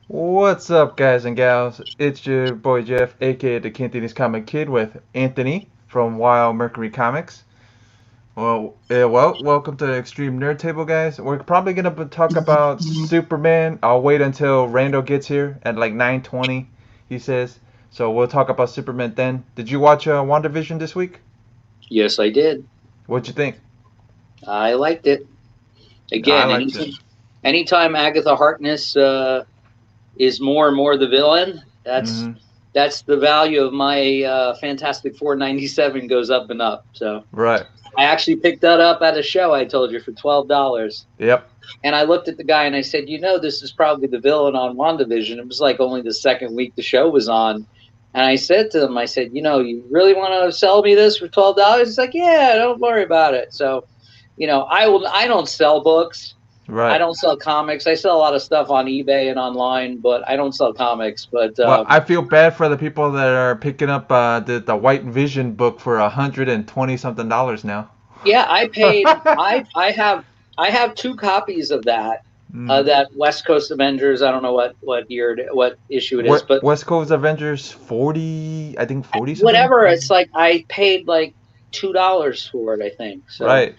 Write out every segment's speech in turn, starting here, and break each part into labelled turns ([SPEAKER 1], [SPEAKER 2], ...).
[SPEAKER 1] What's up, guys and gals? It's your boy Jeff, aka the Cantonese Comic Kid, with Anthony from Wild Mercury Comics. Welcome to the Extreme Nerd Table, guys. We're probably gonna talk about Superman. I'll wait until Randall gets here at like 9:20, he says. So we'll talk about Superman then. Did you watch WandaVision this week?
[SPEAKER 2] Yes, I did.
[SPEAKER 1] What'd you think?
[SPEAKER 2] I liked it.
[SPEAKER 1] I
[SPEAKER 2] Again,
[SPEAKER 1] liked it.
[SPEAKER 2] anytime Agatha Harkness is more and more the villain, that's
[SPEAKER 1] Hmm.
[SPEAKER 2] that's the value of my Fantastic Four '97 goes up and up. So
[SPEAKER 1] Right.
[SPEAKER 2] I actually picked that up at a show I told you for $12,
[SPEAKER 1] Yep.
[SPEAKER 2] and I looked at the guy and I said, this is probably the villain on WandaVision. It was like only the second week the show was on. And I said to him, I said, you really want to sell me this for $12? He's like, yeah, don't worry about it. So I don't sell books. I
[SPEAKER 1] Right.
[SPEAKER 2] don't sell comics. I sell a lot of stuff on eBay and online, but I don't sell comics. But
[SPEAKER 1] Well, I feel bad for the people that are picking up the White Vision book for $120 something now.
[SPEAKER 2] yeah, I paid. I have two copies of that.
[SPEAKER 1] Mm.
[SPEAKER 2] That West Coast Avengers. I don't know what issue it is, but
[SPEAKER 1] West Coast Avengers 40, I think 40 something.
[SPEAKER 2] whatever. It's like I paid like $2 for it. I think so.
[SPEAKER 1] Right.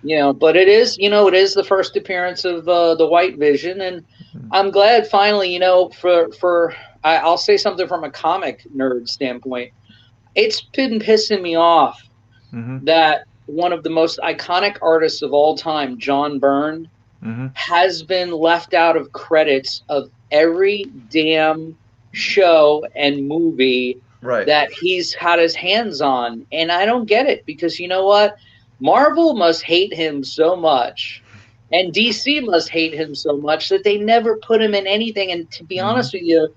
[SPEAKER 2] But it is the first appearance of the White Vision, and I'm glad finally. I'll say something from a comic nerd standpoint. It's been pissing me off
[SPEAKER 1] Mm-hmm.
[SPEAKER 2] that one of the most iconic artists of all time, John Byrne,
[SPEAKER 1] Mm-hmm.
[SPEAKER 2] has been left out of credits of every damn show and movie
[SPEAKER 1] Right.
[SPEAKER 2] that he's had his hands on. And I don't get it because you know what? Marvel must hate him so much and DC must hate him so much that they never put him in anything. And to be
[SPEAKER 1] Mm-hmm.
[SPEAKER 2] honest with you,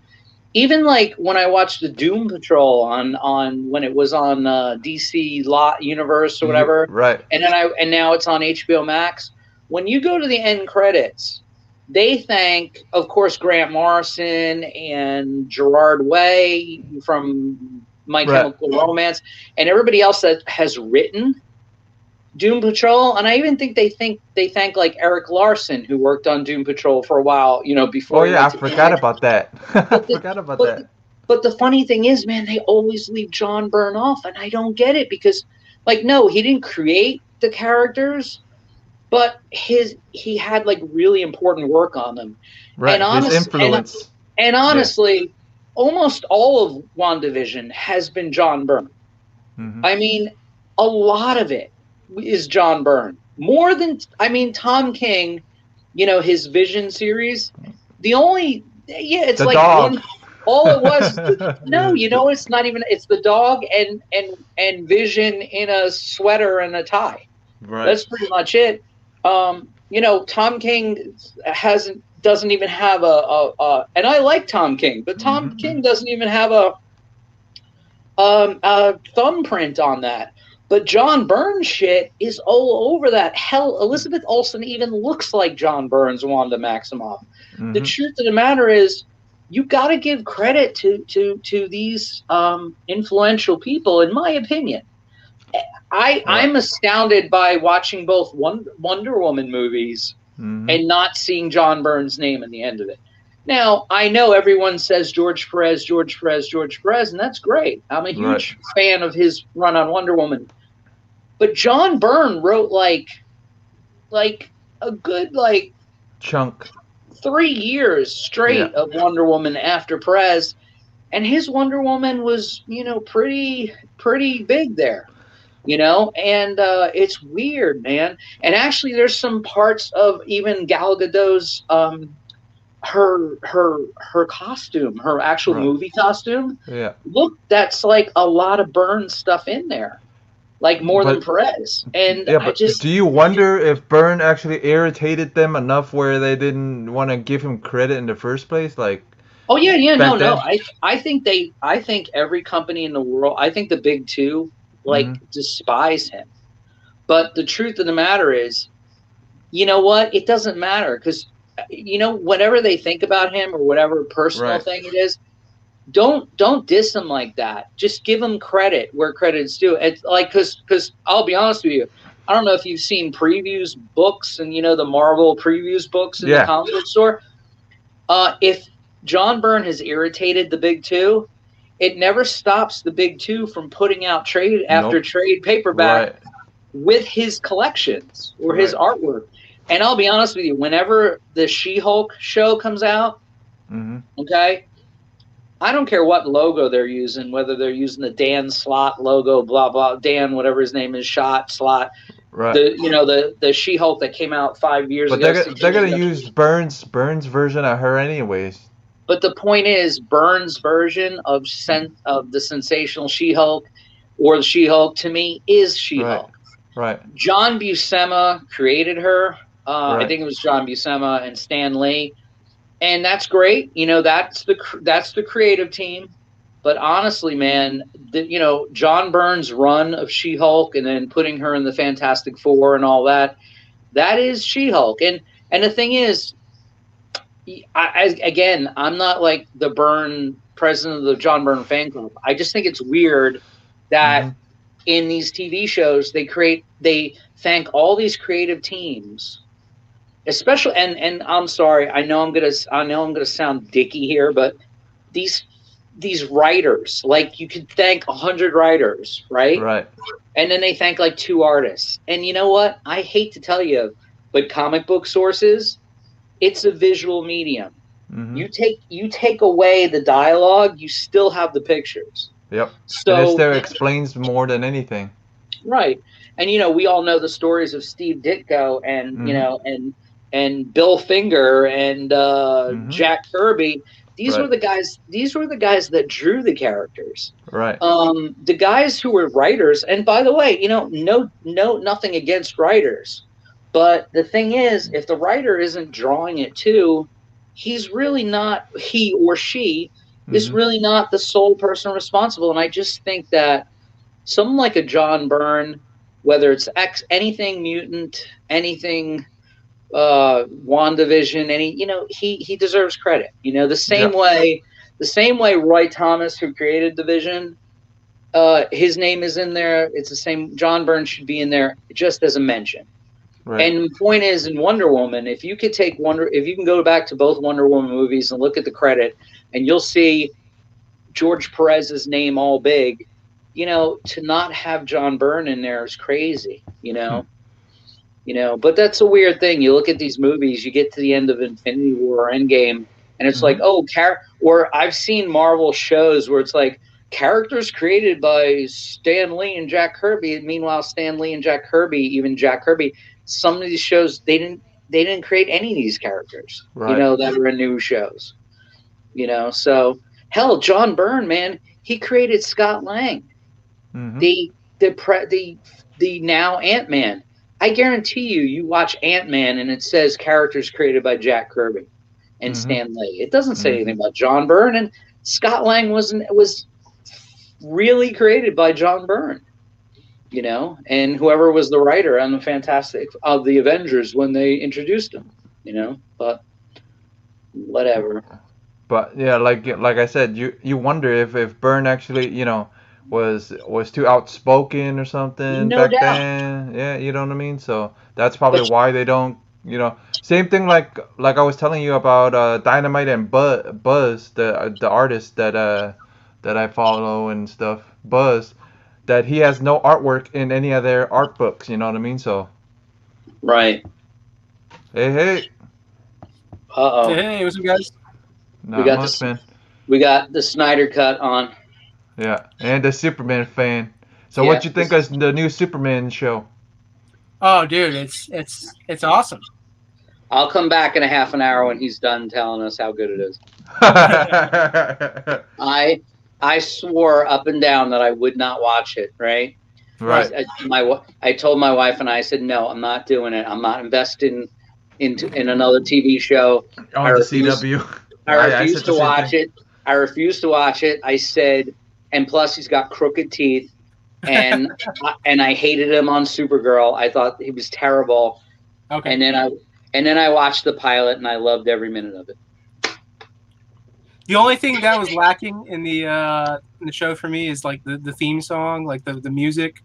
[SPEAKER 2] even like when I watched the Doom Patrol on when it was on DC Lot Universe or whatever,
[SPEAKER 1] Right.
[SPEAKER 2] and now it's on HBO Max. When you go to the end credits, they thank, of course, Grant Morrison and Gerard Way from My
[SPEAKER 1] Right.
[SPEAKER 2] Chemical Romance, and everybody else that has written Doom Patrol. And I even think they thank like Eric Larson, who worked on Doom Patrol for a while,
[SPEAKER 1] Oh
[SPEAKER 2] before he
[SPEAKER 1] yeah, I
[SPEAKER 2] went to
[SPEAKER 1] forgot
[SPEAKER 2] Image.
[SPEAKER 1] about that. I
[SPEAKER 2] But the
[SPEAKER 1] forgot about
[SPEAKER 2] but
[SPEAKER 1] that.
[SPEAKER 2] but the funny thing is, man, they always leave John Byrne off, and I don't get it because, like, no, he didn't create the characters, but he had like really important work on them. And
[SPEAKER 1] Right. His
[SPEAKER 2] honest
[SPEAKER 1] influence.
[SPEAKER 2] and
[SPEAKER 1] Yeah.
[SPEAKER 2] honestly, almost all of WandaVision has been John Byrne.
[SPEAKER 1] Mm-hmm.
[SPEAKER 2] I mean, a lot of it is John Byrne. More than Tom King, his Vision series. The only it's
[SPEAKER 1] The
[SPEAKER 2] like
[SPEAKER 1] dog.
[SPEAKER 2] all it was is no, it's not even it's the dog and Vision in a sweater and a tie.
[SPEAKER 1] Right.
[SPEAKER 2] That's pretty much it. Tom King hasn't doesn't even have and I like Tom King, but Tom
[SPEAKER 1] Mm-hmm.
[SPEAKER 2] King doesn't even have a thumbprint on that. But John Burns shit is all over that. Hell, Elizabeth Olsen even looks like John Burns, Wanda Maximoff. The
[SPEAKER 1] Mm-hmm.
[SPEAKER 2] truth of the matter is, you got to give credit to these influential people, in my opinion.
[SPEAKER 1] Right.
[SPEAKER 2] I'm astounded by watching both Wonder Woman movies
[SPEAKER 1] Mm-hmm.
[SPEAKER 2] and not seeing John Burns' name in the end of it. Now, I know everyone says George Perez, George Perez, George Perez, and that's great. I'm a
[SPEAKER 1] Right.
[SPEAKER 2] huge fan of his run on Wonder Woman. But John Byrne wrote like a good like
[SPEAKER 1] Chunk.
[SPEAKER 2] 3 years
[SPEAKER 1] Yeah.
[SPEAKER 2] straight of Wonder Woman after Perez, and his Wonder Woman was pretty big there. And it's weird, man. And actually, there's some parts of even Gal Gadot's her costume, her actual
[SPEAKER 1] Right.
[SPEAKER 2] movie costume.
[SPEAKER 1] Yeah.
[SPEAKER 2] Look, that's like a lot of Byrne stuff in there, like more than
[SPEAKER 1] But
[SPEAKER 2] Perez. And
[SPEAKER 1] yeah,
[SPEAKER 2] I
[SPEAKER 1] but
[SPEAKER 2] just,
[SPEAKER 1] do you wonder if Byrne actually irritated them enough where they didn't want to give him credit in the first place? Like
[SPEAKER 2] oh yeah, yeah, no,
[SPEAKER 1] back
[SPEAKER 2] no.
[SPEAKER 1] then?
[SPEAKER 2] I think every company in the world, I think the big two, like
[SPEAKER 1] Mm-hmm.
[SPEAKER 2] despise him. But the truth of the matter is, you know what? It doesn't matter because whatever they think about him or whatever personal
[SPEAKER 1] Right.
[SPEAKER 2] thing it is, don't diss him like that. Just give him credit where credit's due. It's like because I'll be honest with you, I don't know if you've seen previews books and the Marvel previews books in the
[SPEAKER 1] Yeah.
[SPEAKER 2] comic book store. If John Byrne has irritated the big two, it never stops the big two from putting out trade after
[SPEAKER 1] Nope.
[SPEAKER 2] trade paperback
[SPEAKER 1] Right.
[SPEAKER 2] with his collections or his
[SPEAKER 1] Right.
[SPEAKER 2] artwork. And I'll be honest with you, whenever the She-Hulk show comes out,
[SPEAKER 1] Mm-hmm.
[SPEAKER 2] okay, I don't care what logo they're using, whether they're using the Dan Slott logo, blah blah, Dan whatever his name is, Shot Slot,
[SPEAKER 1] Right.
[SPEAKER 2] the She-Hulk that came out 5 years
[SPEAKER 1] But
[SPEAKER 2] ago,
[SPEAKER 1] they're
[SPEAKER 2] 6 years
[SPEAKER 1] gonna
[SPEAKER 2] ago.
[SPEAKER 1] use Burns' version of her anyways.
[SPEAKER 2] But the point is, Byrne's version of the sensational She-Hulk or the She-Hulk to me is
[SPEAKER 1] Right.
[SPEAKER 2] She-Hulk.
[SPEAKER 1] Right.
[SPEAKER 2] John Buscema created her. I
[SPEAKER 1] Right.
[SPEAKER 2] think it was John Buscema and Stan Lee, and that's great. That's the creative team. But honestly, man, John Byrne's run of She-Hulk and then putting her in the Fantastic Four and all that is She-Hulk. And the thing is, I'm not like the president of the John Byrne fan club. I just think it's weird that
[SPEAKER 1] Mm-hmm.
[SPEAKER 2] in these TV shows they thank all these creative teams, especially and I'm sorry, I know I'm gonna sound dicky here, but these writers, like you could thank 100 writers, right?
[SPEAKER 1] Right.
[SPEAKER 2] And then they thank like 2 artists. And you know what? I hate to tell you, but comic book sources, it's a visual medium.
[SPEAKER 1] Mm-hmm.
[SPEAKER 2] You take away the dialogue, you still have the pictures.
[SPEAKER 1] Yep.
[SPEAKER 2] So
[SPEAKER 1] and it still explains more than anything.
[SPEAKER 2] right. And we all know the stories of Steve Ditko and
[SPEAKER 1] Mm-hmm.
[SPEAKER 2] and Bill Finger and
[SPEAKER 1] Mm-hmm.
[SPEAKER 2] Jack Kirby. These
[SPEAKER 1] Right.
[SPEAKER 2] were the guys. These were the guys that drew the characters.
[SPEAKER 1] Right.
[SPEAKER 2] The guys who were writers. And by the way, nothing against writers, but the thing is, if the writer isn't drawing it too, he's really not. He or she is
[SPEAKER 1] Mm-hmm.
[SPEAKER 2] really not the sole person responsible. And I just think that someone like a John Byrne, whether it's anything mutant, anything WandaVision, he deserves credit. The same way Roy Thomas, who created Division, his name is in there. It's the same. John Byrne should be in there just as a mention.
[SPEAKER 1] Right.
[SPEAKER 2] And the point is, in Wonder Woman, if you can go back to both Wonder Woman movies and look at the credit, and you'll see George Perez's name all big. To not have John Byrne in there is crazy. But that's a weird thing. You look at these movies, you get to the end of Infinity War or Endgame, and it's like, or I've seen Marvel shows where it's like characters created by Stan Lee and Jack Kirby, and meanwhile Stan Lee and Jack Kirby, even Jack Kirby, some of these shows they didn't create any of these characters,
[SPEAKER 1] Right.
[SPEAKER 2] that were in new shows. So hell, John Byrne, man, he created Scott Lang,
[SPEAKER 1] Mm-hmm.
[SPEAKER 2] the now Ant-Man. I guarantee you watch Ant-Man and it says characters created by Jack Kirby and
[SPEAKER 1] Mm-hmm.
[SPEAKER 2] Stan Lee. It doesn't say
[SPEAKER 1] Mm-hmm.
[SPEAKER 2] anything about John Byrne, and Scott Lang was really created by John Byrne. And whoever was the writer on the Avengers when they introduced him. But whatever.
[SPEAKER 1] But yeah, like I said, you wonder if Byrne actually, was too outspoken or something
[SPEAKER 2] No
[SPEAKER 1] back
[SPEAKER 2] doubt.
[SPEAKER 1] then. Yeah, you know what I mean? So that's probably why they don't, Same thing like I was telling you about Dynamite and Buzz, the artist that I follow and stuff, Buzz, that he has no artwork in any of their art books, you know what I mean? So
[SPEAKER 2] Right.
[SPEAKER 1] hey.
[SPEAKER 2] Uh-oh.
[SPEAKER 3] Hey, what's up, guys?
[SPEAKER 1] Not
[SPEAKER 2] got
[SPEAKER 1] much,
[SPEAKER 2] this-
[SPEAKER 1] man.
[SPEAKER 2] We got the Snyder Cut on.
[SPEAKER 1] Yeah, and a Superman fan. So
[SPEAKER 2] Yeah.
[SPEAKER 1] what you think of the new Superman show?
[SPEAKER 3] Oh, dude, it's awesome.
[SPEAKER 2] I'll come back in a half an hour when he's done telling us how good it is.
[SPEAKER 1] Right.
[SPEAKER 2] I swore up and down that I would not watch it, right? I told my wife and I said, no, I'm not doing it. I'm not investing in another TV show.
[SPEAKER 1] On the CW.
[SPEAKER 2] I refuse to watch it. I refuse to watch it. I said, and plus he's got crooked teeth, and and I hated him on Supergirl. I thought he was terrible.
[SPEAKER 3] Okay.
[SPEAKER 2] And then I watched the pilot and I loved every minute of it.
[SPEAKER 3] The only thing that was lacking in the show for me is like the theme song, like the music.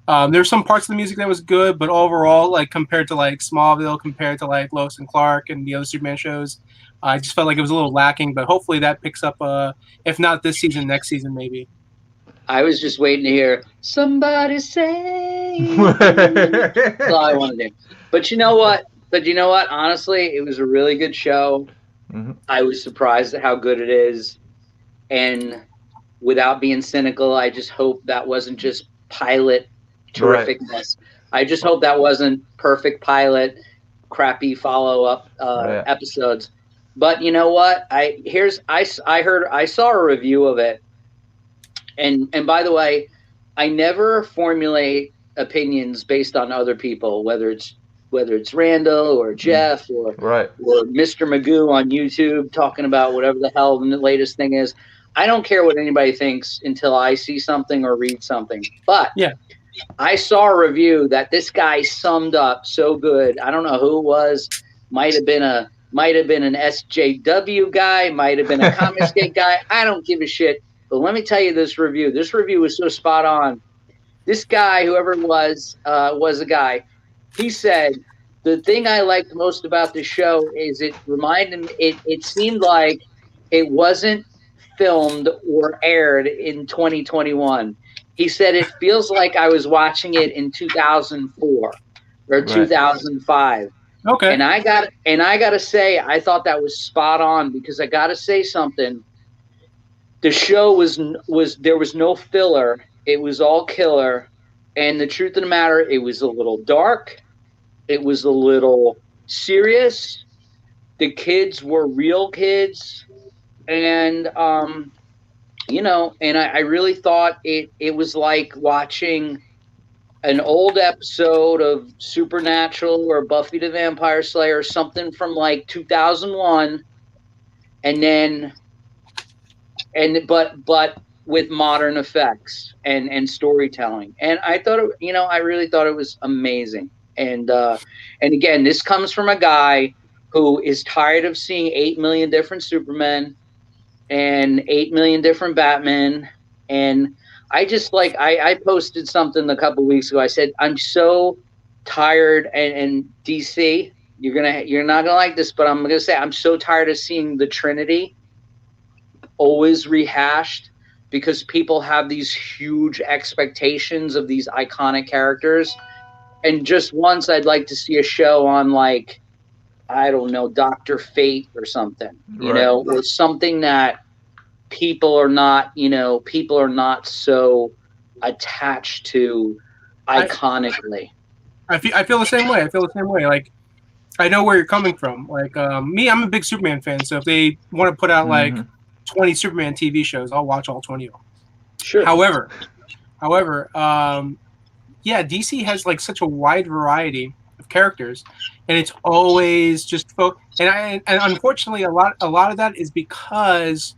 [SPEAKER 3] There's some parts of the music that was good, but overall, like compared to like Smallville, compared to like Lois and Clark and the other Superman shows, I just felt like it was a little lacking, but hopefully that picks up. If not this season, next season maybe.
[SPEAKER 2] I was just waiting to hear somebody say. That's all I wanted to hear. But you know what? Honestly, it was a really good show.
[SPEAKER 1] Mm-hmm.
[SPEAKER 2] I was surprised at how good it is. And without being cynical, I just hope that wasn't just pilot terrificness. Right. I just hope that wasn't perfect pilot, crappy follow-up episodes. But you know what? I saw a review of it. And by the way, I never formulate opinions based on other people, whether it's Randall or Jeff or Mr. Magoo on YouTube talking about whatever the hell the latest thing is. I don't care what anybody thinks until I see something or read something. But I saw a review that this guy summed up so good. I don't know who it was. Might have been an SJW guy. Might have been a Comic Skate guy. I don't give a shit. But let me tell you this review. This review was so spot on. This guy, whoever it was a guy. He said, the thing I liked most about the show is it seemed like it wasn't filmed or aired in 2021. He said, it feels like I was watching it in 2004 or 2005.
[SPEAKER 3] Okay.
[SPEAKER 2] And I got to say, I thought that was spot on because I got to say something. The show there was no filler. It was all killer. And the truth of the matter, it was a little dark. It was a little serious. The kids were real kids. And, and I really thought it was like watching an old episode of Supernatural or Buffy the Vampire Slayer, something from like 2001. But with modern effects and storytelling. And I thought, I really thought it was amazing. And again, this comes from a guy who is tired of seeing 8 million different Supermen and 8 million different Batmen. And I just I posted something a couple weeks ago. I said, I'm so tired and DC, you're not gonna like this, but I'm gonna say I'm so tired of seeing the Trinity always rehashed because people have these huge expectations of these iconic characters. And just once I'd like to see a show on like, I don't know, Dr. Fate or something, or something that people are not so attached to iconically.
[SPEAKER 3] I feel the same way. Like, I know where you're coming from. Like, me, I'm a big Superman fan. So if they want to put out like 20 Superman TV shows, I'll watch all 20 of them.
[SPEAKER 2] Sure.
[SPEAKER 3] However, DC has like such a wide variety of characters, and it's always just and unfortunately a lot of that is because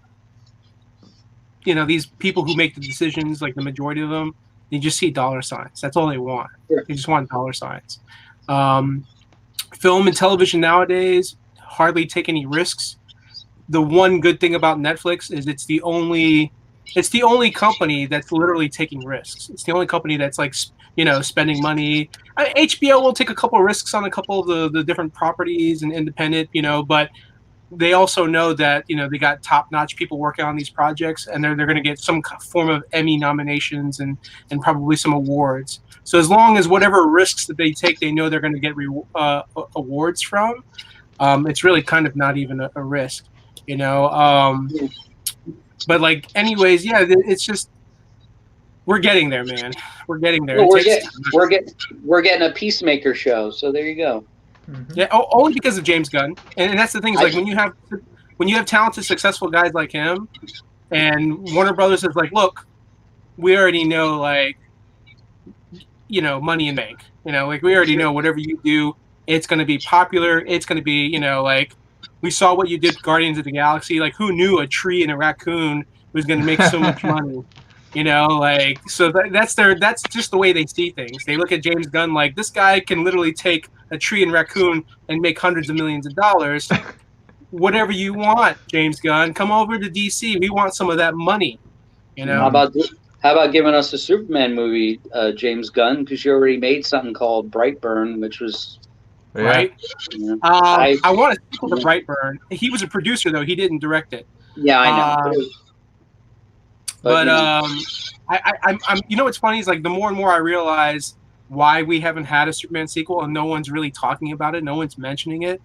[SPEAKER 3] these people who make the decisions, like the majority of them, they just see dollar signs. That's all they want. Sure. They just want dollar signs. Film and television nowadays hardly take any risks. The one good thing about Netflix is it's the only company that's literally taking risks. It's the only company that's like, spending money. HBO will take a couple of risks on a couple of the different properties and independent, but they also know that, they got top-notch people working on these projects, and they're going to get some form of Emmy nominations and probably some awards. So as long as whatever risks that they take, they know they're going to get awards from, it's really kind of not even a risk. But like, anyways, it's just we're getting there, man. We're getting there.
[SPEAKER 2] Well, we're getting a Peacemaker show, so there you go.
[SPEAKER 3] Mm-hmm. Yeah, only because of James Gunn, and that's the thing. Is like when you have talented, successful guys like him, and Warner Brothers is like, look, we already know, like, money in bank. Like we already know whatever you do, it's going to be popular. It's going to be, like. We saw what you did with Guardians of the Galaxy. Like, who knew a tree and a raccoon was going to make so much money? So that's just the way they see things. They look at James Gunn like, this guy can literally take a tree and raccoon and make hundreds of millions of dollars. Whatever you want, James Gunn, come over to DC. We want some of that money.
[SPEAKER 2] How about giving us a Superman movie, James Gunn? Because you already made something called Brightburn, which was
[SPEAKER 3] right?
[SPEAKER 2] Yeah.
[SPEAKER 3] I want to sequel to Brightburn. He was a producer though; he didn't direct it.
[SPEAKER 2] Yeah, I know.
[SPEAKER 3] But I'm you know what's funny is like the more and more I realize why we haven't had a Superman sequel and no one's really talking about it, no one's mentioning it.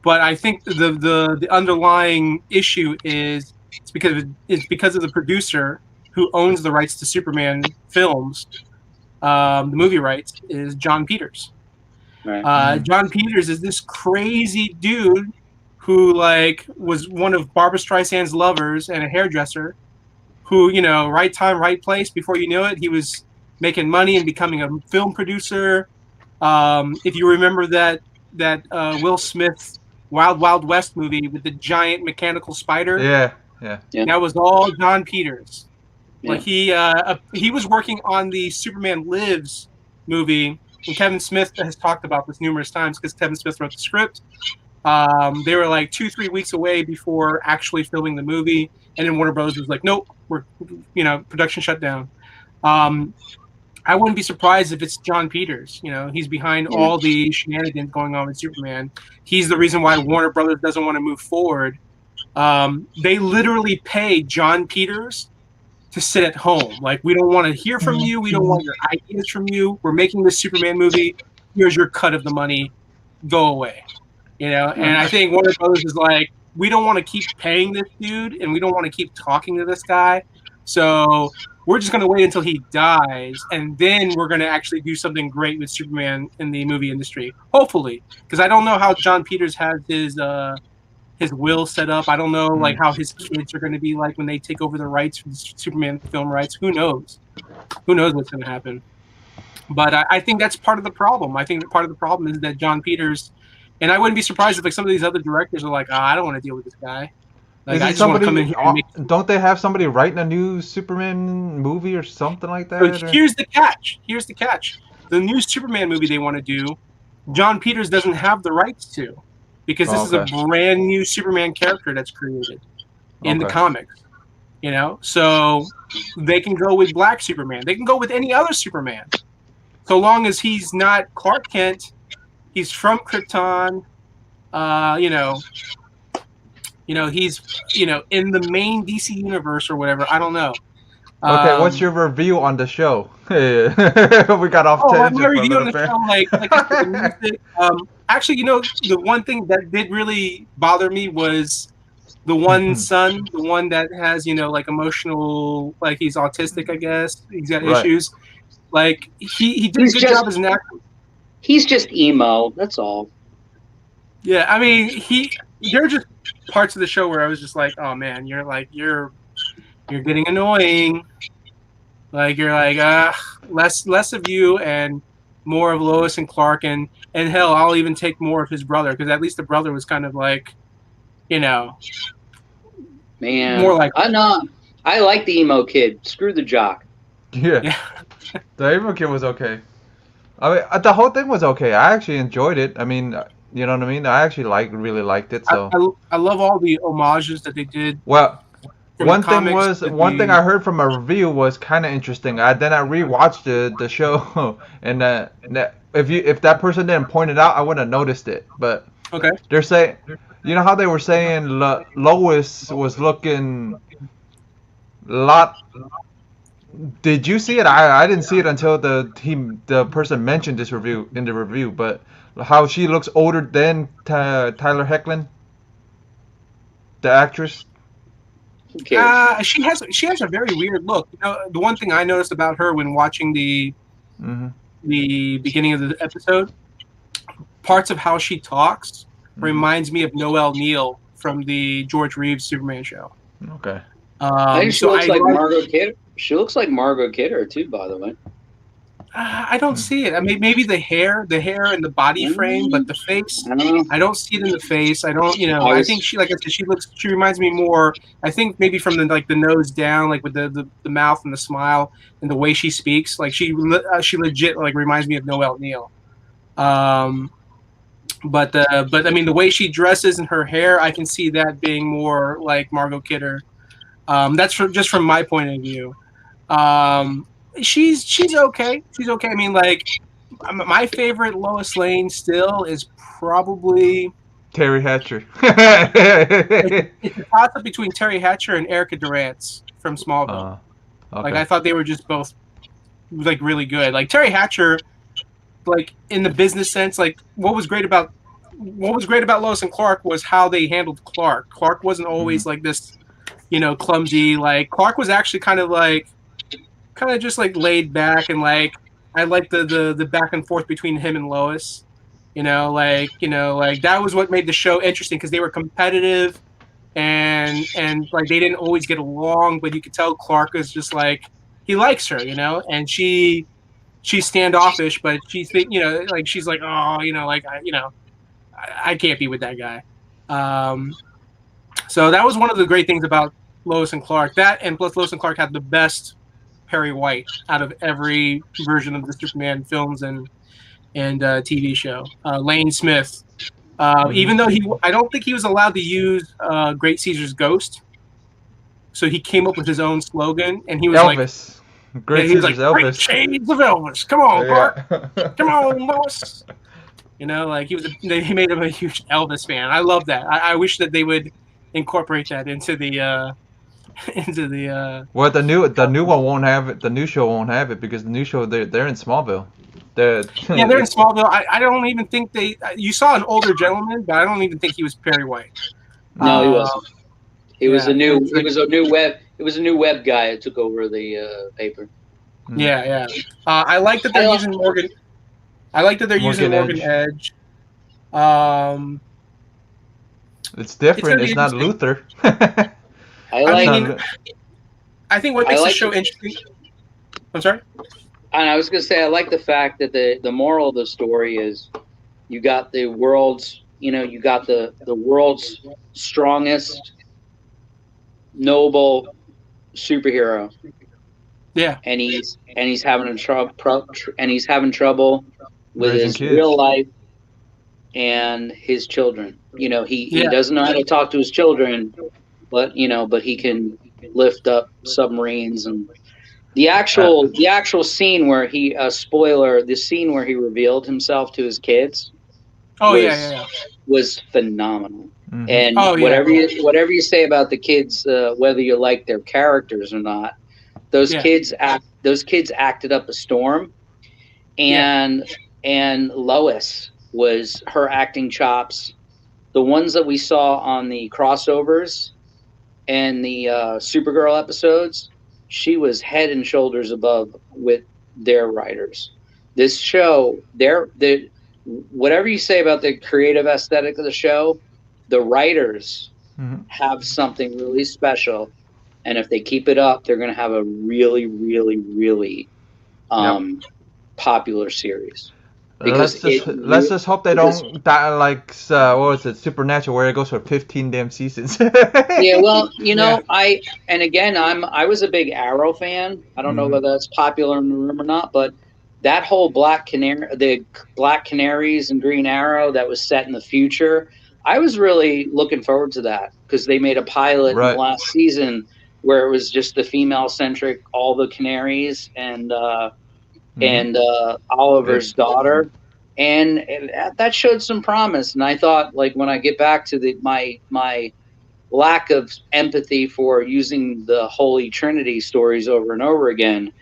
[SPEAKER 3] But I think the underlying issue is it's because of the producer who owns the rights to Superman films, the movie rights, is John Peters.
[SPEAKER 2] Right.
[SPEAKER 3] John Peters is this crazy dude who like was one of Barbra Streisand's lovers and a hairdresser who, you know, right time, right place. Before you knew it, he was making money and becoming a film producer. If you remember that Will Smith Wild Wild West movie with the giant mechanical spider,
[SPEAKER 1] Yeah.
[SPEAKER 3] that was all John Peters.
[SPEAKER 2] Yeah.
[SPEAKER 3] Like he was working on the Superman Lives movie, and Kevin Smith has talked about this numerous times because Kevin Smith wrote the script. They were like 2-3 weeks away before actually filming the movie, and then Warner Bros. Was like, "Nope, we're production shut down." I wouldn't be surprised if it's John Peters. You know, he's behind all the shenanigans going on with Superman. He's the reason why Warner Brothers doesn't want to move forward. They literally pay John Peters to sit at home. Like, we don't want to hear from you. We don't want your ideas from you. We're making this Superman movie. Here's your cut of the money. Go away. You know, and I think Warner Brothers is like, we don't want to keep paying this dude, and we don't want to keep talking to this guy. So we're just going to wait until he dies, and then we're going to actually do something great with Superman in the movie industry. Hopefully, because I don't know how John Peters has his will set up. I don't know like how his kids are going to be like when they take over the rights for the Superman film rights. Who knows? Who knows what's going to happen? But I think that's part of the problem. I think that part of the problem is that John Peters, and I wouldn't be surprised if like some of these other directors are like, I don't want to deal with this guy. Like, I just want to come in here and make...
[SPEAKER 1] Don't they have somebody writing a new Superman movie or something like that?
[SPEAKER 3] So here's the catch. The new Superman movie they want to do, John Peters doesn't have the rights to, because this is a brand new Superman character that's created in the comics. You know, so they can go with Black Superman. They can go with any other Superman, so long as he's not Clark Kent. He's from Krypton. He's in the main DC universe or whatever. I don't know.
[SPEAKER 1] Okay, what's your review on the show? We got off tangent.
[SPEAKER 3] My review on the show, like the music. Actually, the one thing that did really bother me was the one son, the one that has, like emotional, like he's autistic, I guess. He's got issues. Like he did a good job as an actor.
[SPEAKER 2] He's just emo. That's all.
[SPEAKER 3] Yeah, I mean, there are just parts of the show where I was just like, oh man, you're getting annoying. Like you're like, less of you and more of Lois and Clark, and hell, I'll even take more of his brother, because at least the brother was kind of like,
[SPEAKER 2] man,
[SPEAKER 3] more like,
[SPEAKER 2] I like the emo kid. Screw the jock.
[SPEAKER 1] Yeah. The emo kid was okay. I mean, the whole thing was okay. I actually enjoyed it. I mean, you know what I mean? I actually really liked it. So
[SPEAKER 3] I love all the homages that they did.
[SPEAKER 1] Well, one thing I heard from a review was kind of interesting. Then I rewatched the show, and if that person didn't point it out, I wouldn't have noticed it. But
[SPEAKER 3] okay,
[SPEAKER 1] they're saying, you know how they were saying Lois was looking a lot. Did you see it? I didn't see it until the person mentioned this review in the review. But how she looks older than Tyler Hoechlin, the actress.
[SPEAKER 2] Who cares?
[SPEAKER 3] She has a very weird look. The one thing I noticed about her when watching the beginning of the episode, parts of how she talks reminds me of Noelle Neal from the George Reeves Superman show.
[SPEAKER 1] Okay.
[SPEAKER 2] I think she looks like Margot Kidder. She looks like Margot Kidder too, by the way.
[SPEAKER 3] I don't see it. I mean, maybe the hair and the body frame, but the face, I don't see it in the face. I don't, I think she, like I said, she reminds me more, I think maybe from the nose down, like with the mouth and the smile and the way she speaks, like she legit like reminds me of Noelle Neal. But I mean, the way she dresses and her hair, I can see that being more like Margot Kidder. That's just from my point of view. She's okay. She's okay. I mean, like, My favorite Lois Lane still is probably
[SPEAKER 1] Terry Hatcher.
[SPEAKER 3] it's a toss up between Terry Hatcher and Erica Durance from Smallville. Like
[SPEAKER 1] Okay.
[SPEAKER 3] I thought they were just both like really good. Like Terry Hatcher, like in the business sense, like what was great about Lois and Clark was how they handled Clark. Clark wasn't always like this, clumsy. Like Clark was actually kind of just like laid back and like I like the back and forth between him and Lois. Like that was what made the show interesting because they were competitive and like they didn't always get along, but you could tell Clark is just like he likes her, and she's standoffish, but like she's like, oh, like I can't be with that guy. So that was one of the great things about Lois and Clark. That and plus Lois and Clark had the best Perry White out of every version of the Superman films and TV show. Lane Smith, even though I don't think he was allowed to use Great Caesar's Ghost, so he came up with his own slogan, and he was
[SPEAKER 1] Elvis. Great
[SPEAKER 3] he was
[SPEAKER 1] Caesar's
[SPEAKER 3] like, Great
[SPEAKER 1] Elvis.
[SPEAKER 3] Shades of Elvis. Come on, Clark.
[SPEAKER 1] Yeah.
[SPEAKER 3] Come on, Lois. Like he made him a huge Elvis fan. I love that. I wish that they would incorporate that into the
[SPEAKER 1] Well, the new one won't have it. The new show won't have it because the new show they're in Smallville.
[SPEAKER 3] they're in Smallville. I don't even think you saw an older gentleman, but I don't even think he was Perry White.
[SPEAKER 2] No, he wasn't. He was a new.
[SPEAKER 3] It
[SPEAKER 2] was a new web. It was a new web guy that took over the paper.
[SPEAKER 3] Yeah. I like that they're using Morgan. I like that they're using Morgan Edge.
[SPEAKER 1] It's different. It's not Luther.
[SPEAKER 3] I think what makes the show interesting. I'm sorry.
[SPEAKER 2] And I was going to say I like the fact that the moral of the story is you got the world's the world's strongest noble superhero.
[SPEAKER 3] Yeah.
[SPEAKER 2] And he's having trouble with
[SPEAKER 1] Raising
[SPEAKER 2] his
[SPEAKER 1] kids.
[SPEAKER 2] real life and his children. He doesn't know how to talk to his children, but he can lift up submarines. And the actual scene where the scene where he revealed himself to his kids. Was phenomenal.
[SPEAKER 1] Mm-hmm.
[SPEAKER 2] And whatever you say about the kids, whether you like their characters or not, those kids acted up a storm, and Lois was her acting chops. The ones that we saw on the crossovers and the Supergirl episodes, she was head and shoulders above with their writers. This show, whatever you say about the creative aesthetic of the show, the writers have something really special. And if they keep it up, they're going to have a really, really, really popular series.
[SPEAKER 1] Let's just hope they don't die like what was it, Supernatural, where it goes for 15 damn seasons.
[SPEAKER 2] Yeah, well, I was a big Arrow fan. I don't know whether that's popular in the room or not, but that whole the Black Canaries and Green Arrow that was set in the future, I was really looking forward to that because they made a pilot in the last season where it was just the female-centric, all the Canaries and Oliver's daughter, and that showed some promise. And I thought, like, when I get back to my lack of empathy for using the Holy Trinity stories over and over again,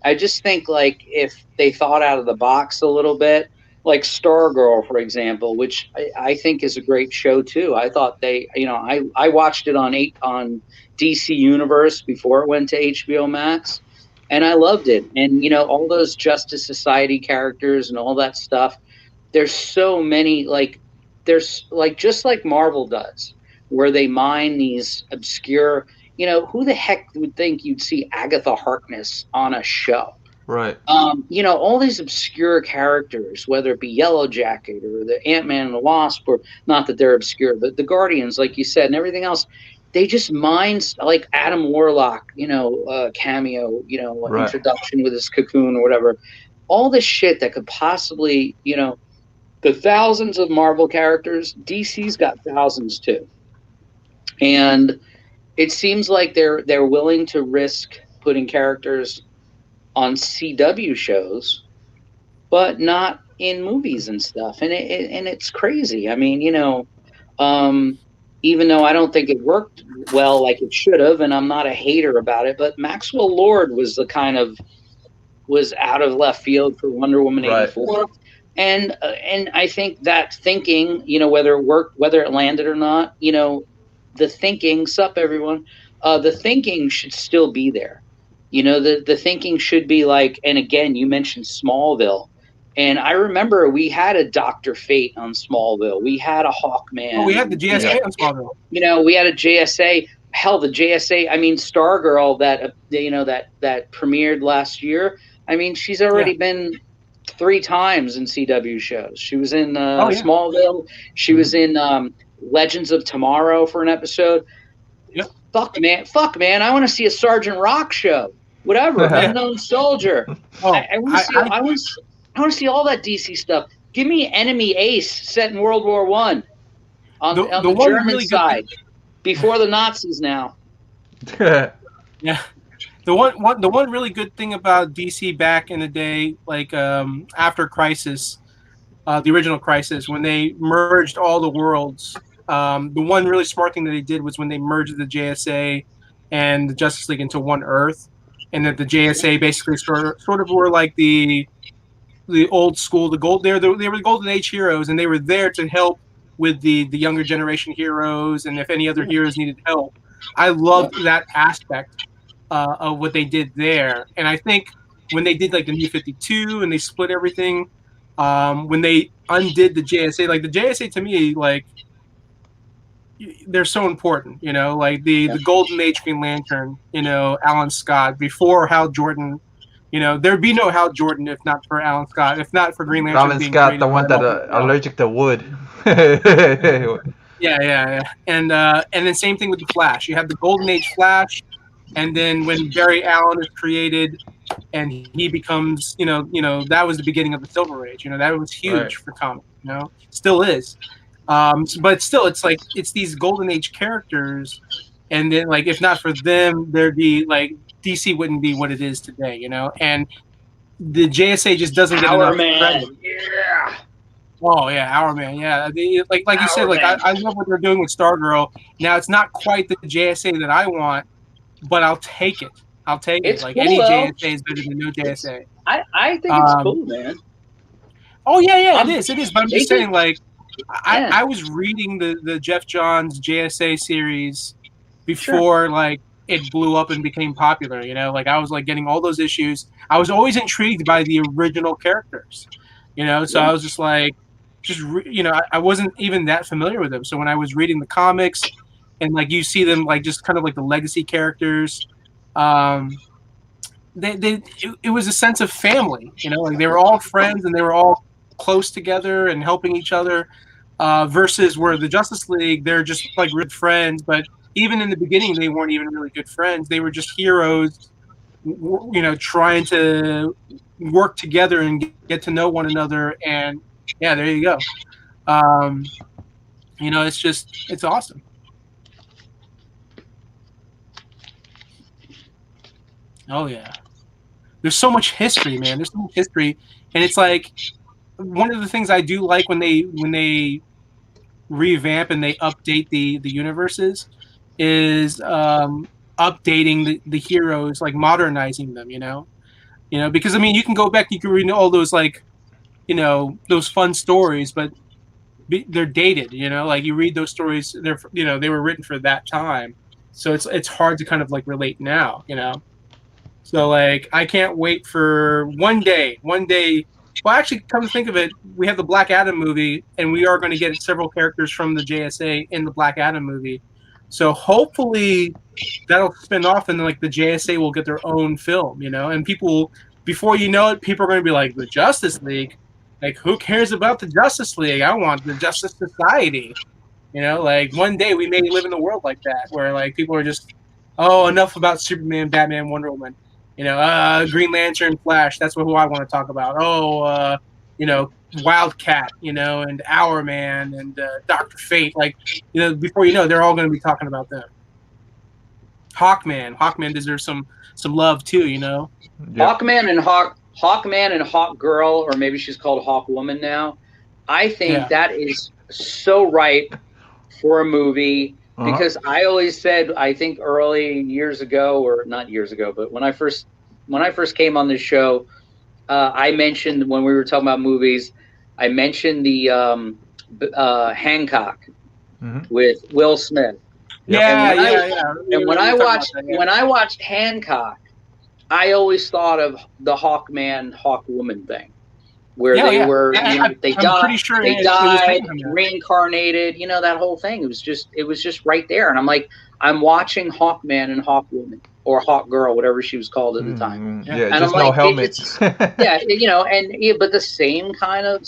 [SPEAKER 2] I just think, like, if they thought out of the box a little bit, like Stargirl, for example, which I think is a great show too. I thought I watched it on DC Universe before it went to HBO Max, and I loved it. And all those Justice Society characters and all that stuff. There's so many, just like Marvel does, where they mine these obscure. Who the heck would think you'd see Agatha Harkness on a show?
[SPEAKER 1] Right.
[SPEAKER 2] All these obscure characters, whether it be Yellow Jacket or the Ant-Man and the Wasp, or not that they're obscure, but the Guardians, like you said, and everything else, they just mine, like Adam Warlock, cameo, introduction with his cocoon or whatever. All this shit that could possibly, the thousands of Marvel characters, DC's got thousands too. And it seems like they're willing to risk putting characters on CW shows but not in movies and stuff. And it's crazy. I mean, even though I don't think it worked well like it should have, and I'm not a hater about it, but Maxwell Lord was out of left field for Wonder Woman
[SPEAKER 1] Right.
[SPEAKER 2] 84. And I think that thinking, whether it worked, whether it landed or not, the thinking, sup everyone, the thinking should still be there. The thinking should be like, and again, you mentioned Smallville. And I remember we had a Dr. Fate on Smallville. We had a Hawkman.
[SPEAKER 3] Oh, we had the GSA on Smallville.
[SPEAKER 2] We had a JSA. Hell, the JSA. I mean, Stargirl that that premiered last year. I mean, she's already been 3 times in CW shows. She was in Smallville. She was in Legends of Tomorrow for an episode.
[SPEAKER 3] Yep.
[SPEAKER 2] Fuck man. I want to see a Sergeant Rock show. Whatever. Unknown Soldier.
[SPEAKER 3] Oh,
[SPEAKER 2] I want to see all that DC stuff. Give me Enemy Ace set in World War I on the German really side before the Nazis now.
[SPEAKER 3] Yeah. The one really good thing about DC back in the day, like after Crisis, the original Crisis, when they merged all the worlds, the one really smart thing that they did was when they merged the JSA and the Justice League into one Earth, and that the JSA basically sort of were like the old school, they were the Golden Age heroes, and they were there to help with the younger generation heroes, and if any other heroes needed help. I loved that aspect of what they did there. And I think when they did like the New 52 and they split everything, when they undid the JSA, like the JSA to me, like they're so important, like the Golden Age Green Lantern, Alan Scott, before Hal Jordan, there'd be no Hal Jordan if not for Alan Scott, if not for Green Lantern.
[SPEAKER 1] Alan Scott, the one that allergic to wood.
[SPEAKER 3] Yeah. And then same thing with the Flash. You have the Golden Age Flash, and then when Barry Allen is created and he becomes, that was the beginning of the Silver Age. That was huge for comics, still is. But still, it's like, it's these Golden Age characters, and then like, if not for them, there'd be like, DC wouldn't be what it is today, and the JSA just doesn't get enough credit.
[SPEAKER 2] Yeah.
[SPEAKER 3] Oh yeah, Hourman. Yeah, like you said, like I love what they're doing with Stargirl. Now it's not quite the JSA that I want, but I'll take it.
[SPEAKER 2] It's
[SPEAKER 3] like
[SPEAKER 2] cool,
[SPEAKER 3] any
[SPEAKER 2] though.
[SPEAKER 3] JSA is better than no JSA.
[SPEAKER 2] I think it's cool, man.
[SPEAKER 3] Oh yeah, it is. But I'm just saying, like,
[SPEAKER 2] Yeah.
[SPEAKER 3] I was reading the Jeff Johns JSA series before like it blew up and became popular. Like I was like getting all those issues. I was always intrigued by the original characters. So I was just like, I wasn't even that familiar with them. So when I was reading the comics, and like you see them like just kind of like the legacy characters, it was a sense of family. Like they were all friends and they were all close together and helping each other. Versus where the Justice League, they're just like good friends, but even in the beginning, they weren't even really good friends. They were just heroes, trying to work together and get to know one another. And yeah, there you go. It's awesome. Oh yeah. There's so much history, man. There's so much history. And it's like, one of the things I do like when they revamp and they update the universes is updating the heroes, like modernizing them, because I mean, you can go back, you can read all those like, those fun stories, but they're dated, like you read those stories, they were written for that time, so it's hard to kind of like relate now, so like I can't wait for one day. Well, actually, come to think of it, we have the Black Adam movie, and we are going to get several characters from the JSA in the Black Adam movie. So hopefully that'll spin off, and like the JSA will get their own film, and people, before you know it, people are going to be like, the Justice League? Like, who cares about the Justice League? I want the Justice Society. Like one day we may live in a world like that, where like people are just, oh, enough about Superman, Batman, Wonder Woman. Green Lantern, Flash, that's who I want to talk about. Oh, Wildcat, and Hourman and Dr. Fate. Like, before you know, they're all going to be talking about them. Hawkman deserves some love too,
[SPEAKER 2] Yep. Hawkman and Hawkman and Hawkgirl, or maybe she's called Hawkwoman now. I think that is so ripe for a movie because I always said, I think early years ago, or not years ago, but when I first came on this show, I mentioned when we were talking about movies, I mentioned the Hancock with Will Smith. And when I watched Hancock, I always thought of the Hawkman, Hawkwoman thing, where they died, reincarnated, that whole thing. It was just right there, and I'm like, I'm watching Hawkman and Hawkwoman, or Hawkgirl, whatever she was called at the time.
[SPEAKER 1] Yeah,
[SPEAKER 2] and
[SPEAKER 1] just
[SPEAKER 2] I'm
[SPEAKER 1] no
[SPEAKER 2] like,
[SPEAKER 1] helmet.
[SPEAKER 2] But the same kind of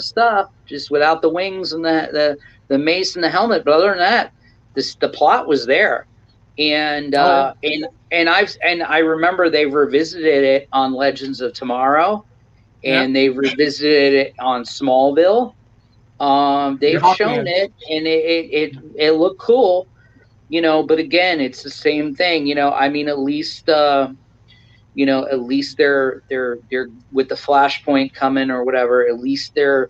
[SPEAKER 2] stuff, just without the wings and the mace and the helmet. But other than that, the plot was there, and I remember they've revisited it on Legends of Tomorrow, and they've revisited it on Smallville. They've shown it, and it looked cool, But again, it's the same thing, I mean, at least they're with the Flashpoint coming or whatever. At least they're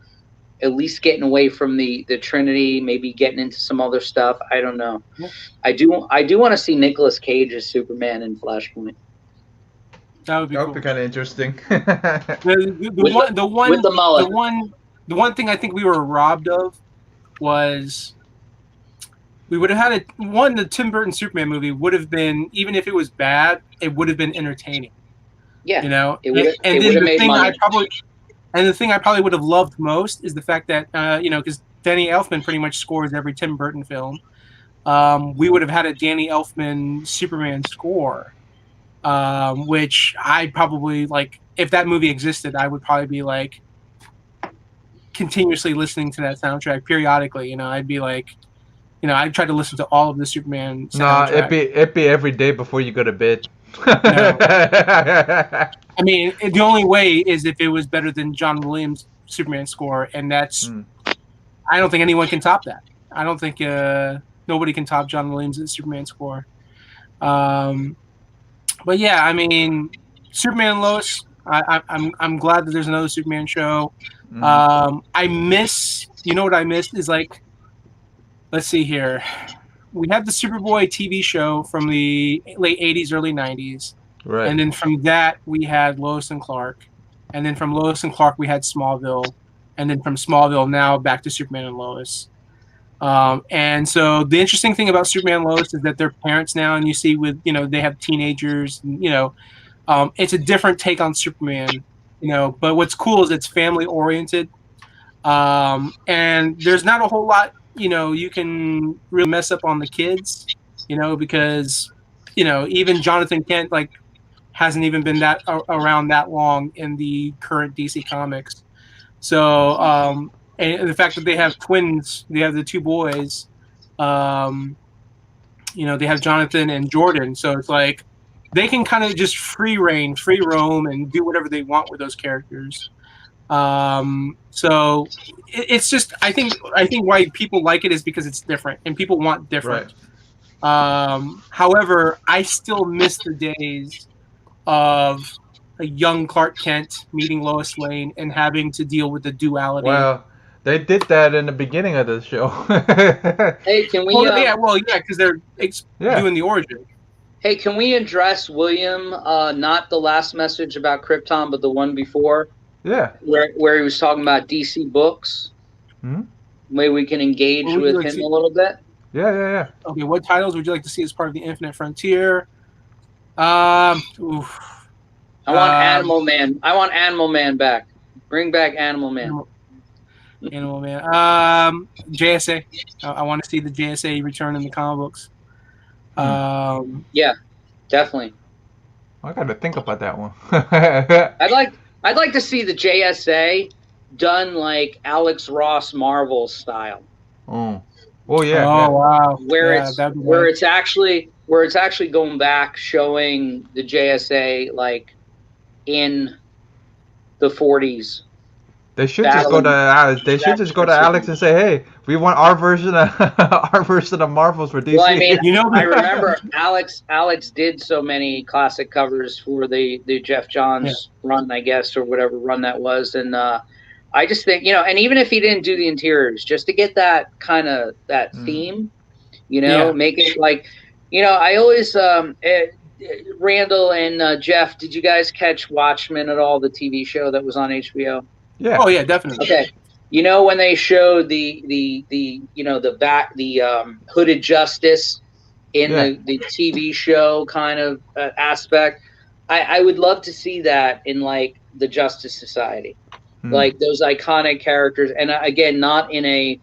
[SPEAKER 2] getting away from the Trinity, maybe getting into some other stuff. I don't know. Yeah. I do want to see Nicolas Cage as Superman in Flashpoint.
[SPEAKER 3] That would be cool.
[SPEAKER 1] Kind of interesting.
[SPEAKER 3] The one thing I think we were robbed of was we would have had the Tim Burton Superman movie would have been, even if it was bad, it would have been entertaining.
[SPEAKER 2] Yeah,
[SPEAKER 3] And the thing I probably would have loved most is the fact that, because Danny Elfman pretty much scores every Tim Burton film, we would have had a Danny Elfman Superman score, which I probably, if that movie existed, I would probably be, continuously listening to that soundtrack periodically. I'd be I'd try to listen to all of the Superman soundtrack.
[SPEAKER 1] No, it'd be every day before you go to bed.
[SPEAKER 3] No. I mean, the only way is if it was better than John Williams' Superman score, and that's I don't think anyone can top that. I don't think nobody can top John Williams' Superman score. But yeah, I mean, Superman and Lois. I'm glad that there's another Superman show. I miss. You know what I miss is let's see here. We had the Superboy TV show from the late 80s, early 90s.
[SPEAKER 1] Right.
[SPEAKER 3] And then from that, we had Lois and Clark. And then from Lois and Clark, we had Smallville. And then from Smallville, now back to Superman and Lois. And so the interesting thing about Superman and Lois is that they're parents now. And you see they have teenagers. And, it's a different take on Superman. But what's cool is it's family-oriented. And there's not a whole lot you can really mess up on the kids, because, even Jonathan Kent, hasn't even been around that long in the current DC comics. So, and the fact that they have twins, they have the two boys, they have Jonathan and Jordan. So it's they can kind of just free roam and do whatever they want with those characters. So it's just I think why people like it is because it's different and people want different. Right. However, I still miss the days of a young Clark Kent meeting Lois Lane and having to deal with the duality.
[SPEAKER 1] Well, they did that in the beginning of the show.
[SPEAKER 2] Hey, can we?
[SPEAKER 3] Because they're doing the origin.
[SPEAKER 2] Hey, can we address William? Not the last message about Krypton, but the one before.
[SPEAKER 1] Yeah.
[SPEAKER 2] Where he was talking about DC books. Maybe we can engage with him a little bit.
[SPEAKER 1] Yeah.
[SPEAKER 3] Okay, what titles would you like to see as part of the Infinite Frontier? I
[SPEAKER 2] want Animal Man. I want Animal Man back. Bring back Animal Man.
[SPEAKER 3] Animal Man. JSA. I want to see the JSA return in the comic books.
[SPEAKER 2] Yeah, definitely.
[SPEAKER 1] I got to think about that one.
[SPEAKER 2] I'd like to see the JSA done like Alex Ross Marvel style.
[SPEAKER 1] Oh yeah.
[SPEAKER 3] Oh wow.
[SPEAKER 2] Where it's actually going back, showing the JSA in the 40s,
[SPEAKER 1] They should just go to
[SPEAKER 2] battling
[SPEAKER 1] they should just go to
[SPEAKER 2] Zack
[SPEAKER 1] Alex
[SPEAKER 2] Superman.
[SPEAKER 1] and say, "Hey, we want our version of our version of Marvels for
[SPEAKER 2] Well, I mean,
[SPEAKER 1] DC."
[SPEAKER 3] You know,
[SPEAKER 2] I remember Alex did so many classic covers for the Jeff
[SPEAKER 3] yeah,
[SPEAKER 2] Johns run, I guess, or whatever run that was, and I just think, and even if he didn't do the interiors, just to get that kind of that
[SPEAKER 1] Mm.
[SPEAKER 2] theme,
[SPEAKER 3] yeah.
[SPEAKER 2] make it like, I always Randall and Jeff, did you guys catch Watchmen at all, the TV show that was on HBO?
[SPEAKER 1] Yeah.
[SPEAKER 3] Oh yeah, definitely.
[SPEAKER 2] Okay. When they showed the hooded justice in
[SPEAKER 1] Yeah.
[SPEAKER 2] the TV show kind of aspect, I would love to see that in like the Justice Society,
[SPEAKER 1] Mm.
[SPEAKER 2] like those iconic characters, and again, not in a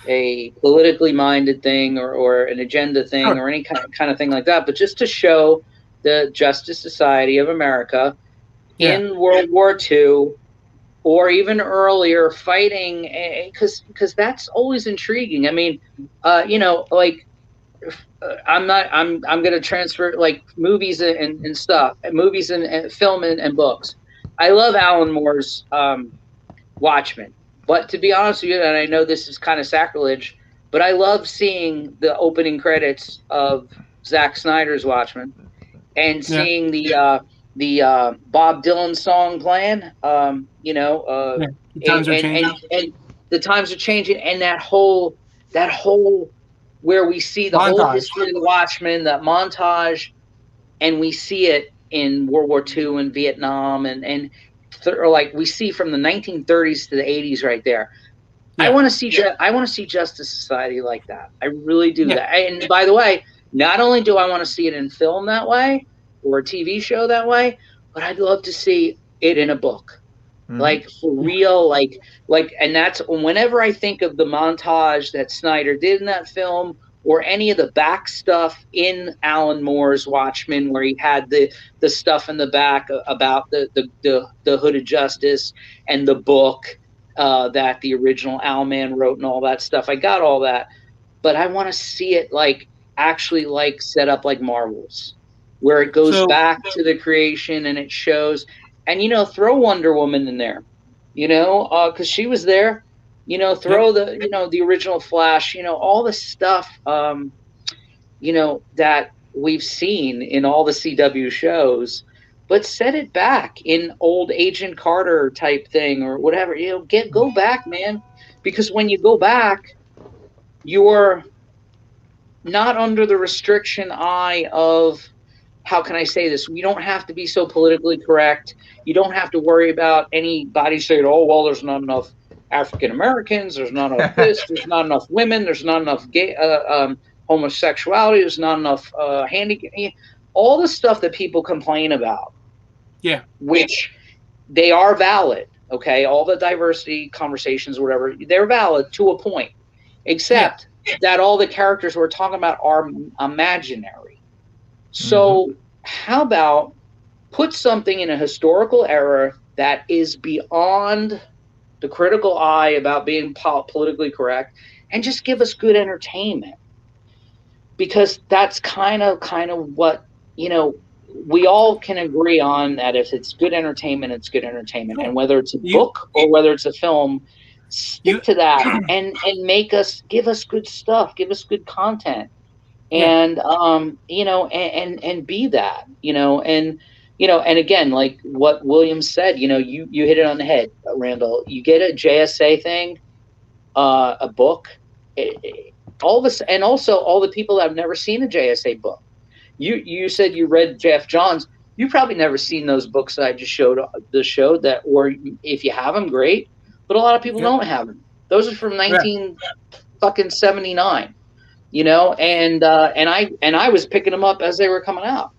[SPEAKER 2] a politically minded thing or an agenda thing
[SPEAKER 3] Sure.
[SPEAKER 2] or any kind of thing like that, but just to show the Justice Society of America
[SPEAKER 3] Yeah.
[SPEAKER 2] in World War II or even earlier fighting, because that's always intriguing. I mean, like I'm going to transfer like movies and stuff, movies and film and books. I love Alan Moore's Watchmen. But to be honest with you, and I know this is kind of sacrilege, but I love seeing the opening credits of Zack Snyder's Watchmen and
[SPEAKER 3] Yeah.
[SPEAKER 2] seeing the Bob Dylan song playing.
[SPEAKER 3] Yeah. The times are changing.
[SPEAKER 2] And the times are changing, and that whole where we see the whole
[SPEAKER 3] Montage.
[SPEAKER 2] history of the Watchmen, that montage, and we see it in World War II and Vietnam, or like we see from the 1930s to the 80s right there.
[SPEAKER 3] Yeah.
[SPEAKER 2] I want to see Justice Society like that. I really do.
[SPEAKER 3] Yeah.
[SPEAKER 2] That. And by the way, not only do I want to see it in film that way or a TV show that way, but I'd love to see it in a book.
[SPEAKER 1] Mm.
[SPEAKER 2] Like for real, like, and that's whenever I think of the montage that Snyder did in that film, or any of the back stuff in Alan Moore's Watchmen, where he had the stuff in the back about the Hooded Justice and the book that the original Owlman wrote and all that stuff. I got all that, but I want to see it like actually like set up like Marvels, where it goes back to the creation and it shows. And throw Wonder Woman in there, because she was there. Throw the original Flash. All the stuff. That we've seen in all the CW shows, but set it back in old Agent Carter type thing or whatever. Go back, man, because when you go back, you're not under the restriction eye of. How can I say this? We don't have to be so politically correct. You don't have to worry about anybody saying, "Oh, well, there's not enough African Americans. There's not enough this. There's not enough women. There's not enough gay, homosexuality. There's not enough handicap." All the stuff that people complain about.
[SPEAKER 3] Yeah.
[SPEAKER 2] Which they are valid. Okay, all the diversity conversations, or whatever, they're valid to a point, except that all the characters we're talking about are imaginary. So how about put something in a historical era that is beyond the critical eye about being politically correct, and just give us good entertainment? Because that's kind of what, we all can agree on, that if it's good entertainment, it's good entertainment. And whether it's a book or whether it's a film, stick to that and give us good stuff, give us good content. And and be that, and again, like what William said, you hit it on the head, Randall. You get a JSA thing, a book, all this, and also all the people that have never seen a JSA book. You said you read Jeff Johns. You've probably never seen those books that I just showed the show, that, or if you have them, great, but a lot of people don't have them. Those are from 1979. And I was picking them up as they were coming out,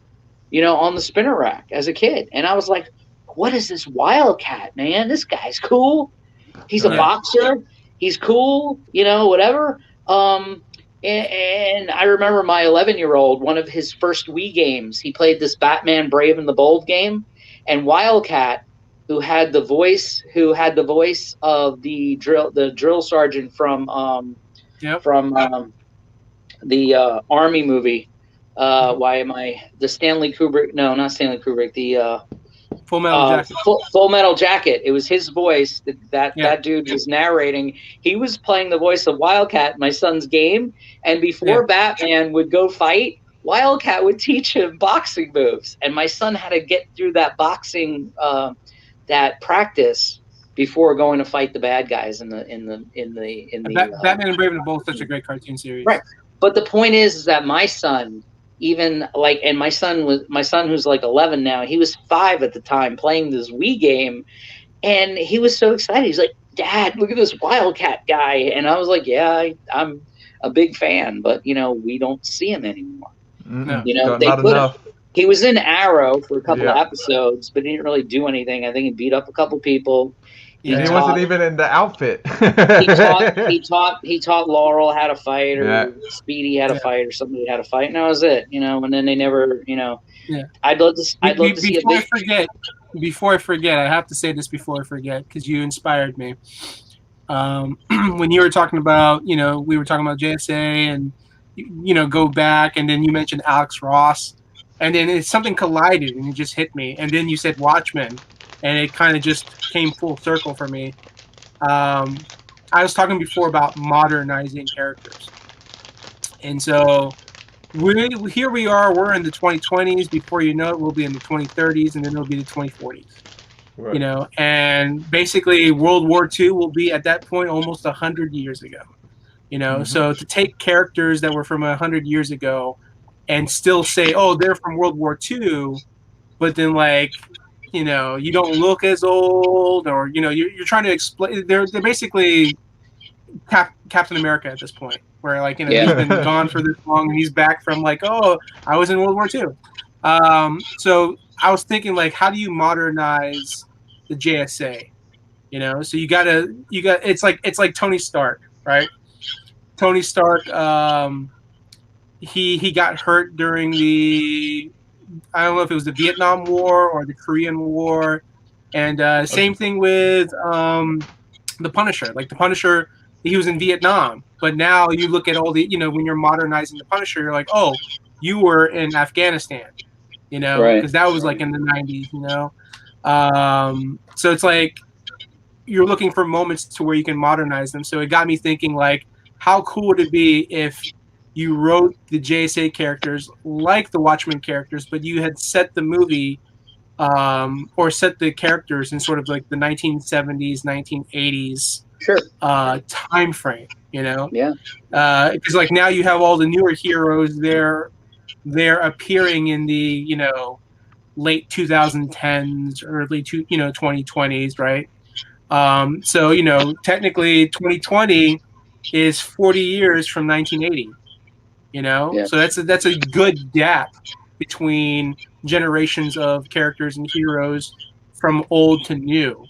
[SPEAKER 2] on the spinner rack as a kid. And I was like, what is this Wildcat, man? This guy's cool. He's a boxer. He's cool, whatever. And I remember my 11-year-old, one of his first Wii games, he played this Batman Brave and the Bold game, and Wildcat, who had the voice of the drill sergeant from the Army movie. The Stanley Kubrick? No, not Stanley Kubrick. The
[SPEAKER 3] Full Metal Jacket.
[SPEAKER 2] Full Metal Jacket. It was his voice. That dude was narrating. He was playing the voice of Wildcat in my son's game. And before Batman would go fight, Wildcat would teach him boxing moves. And my son had to get through that boxing that practice before going to fight the bad guys in the
[SPEAKER 3] Batman and Brave and the Bold, such a great cartoon series.
[SPEAKER 2] Right. But the point is that my son, even like, and my son who's like 11 now, he was 5 at the time playing this Wii game, and he was so excited. He's like, "Dad, look at this Wildcat guy." And I was like, "Yeah, I'm a big fan, but we don't see him anymore."
[SPEAKER 1] No,
[SPEAKER 2] they
[SPEAKER 1] not enough.
[SPEAKER 2] He was in Arrow for a couple of episodes, but he didn't really do anything. I think he beat up a couple people.
[SPEAKER 1] He wasn't even in the outfit.
[SPEAKER 2] he taught Laurel how to fight, or Speedy how to fight, or somebody how to fight, and that was it. And then they never, I'd love to see a big.
[SPEAKER 3] Before I forget, I have to say this before I forget, because you inspired me. When you were talking about, we were talking about JSA and, go back, and then you mentioned Alex Ross, and then something collided and it just hit me. And then you said Watchmen, and it kind of just came full circle for me. I was talking before about modernizing characters. And so here we are, we're in the 2020s. Before you know it, we'll be in the 2030s, and then it'll be the 2040s. Right. And basically World War II will be at that point almost 100 years ago. So to take characters that were from 100 years ago and still say, oh, they're from World War II, but then you don't look as old, or you're trying to explain. They're basically Captain America at this point, where he's been gone for this long, and he's back from I was in World War II. So I was thinking, how do you modernize the JSA? So you got it's like Tony Stark, right? Tony Stark, he got hurt during the, I don't know if it was the Vietnam War or the Korean War, and same thing with the Punisher. The Punisher, he was in Vietnam, but now you look at all the, when you're modernizing the Punisher, you're like, oh, you were in Afghanistan, because that was in the 90s, so it's you're looking for moments to where you can modernize them. So it got me thinking, how cool would it be if you wrote the JSA characters like the Watchmen characters, but you had set the movie or set the characters in sort of the 1970s, 1980s time frame, because now you have all the newer heroes. They're appearing in the late 2010s, early 2020s, right? So technically 2020 is 40 years from 1980. So that's a good gap between generations of characters and heroes from old to new.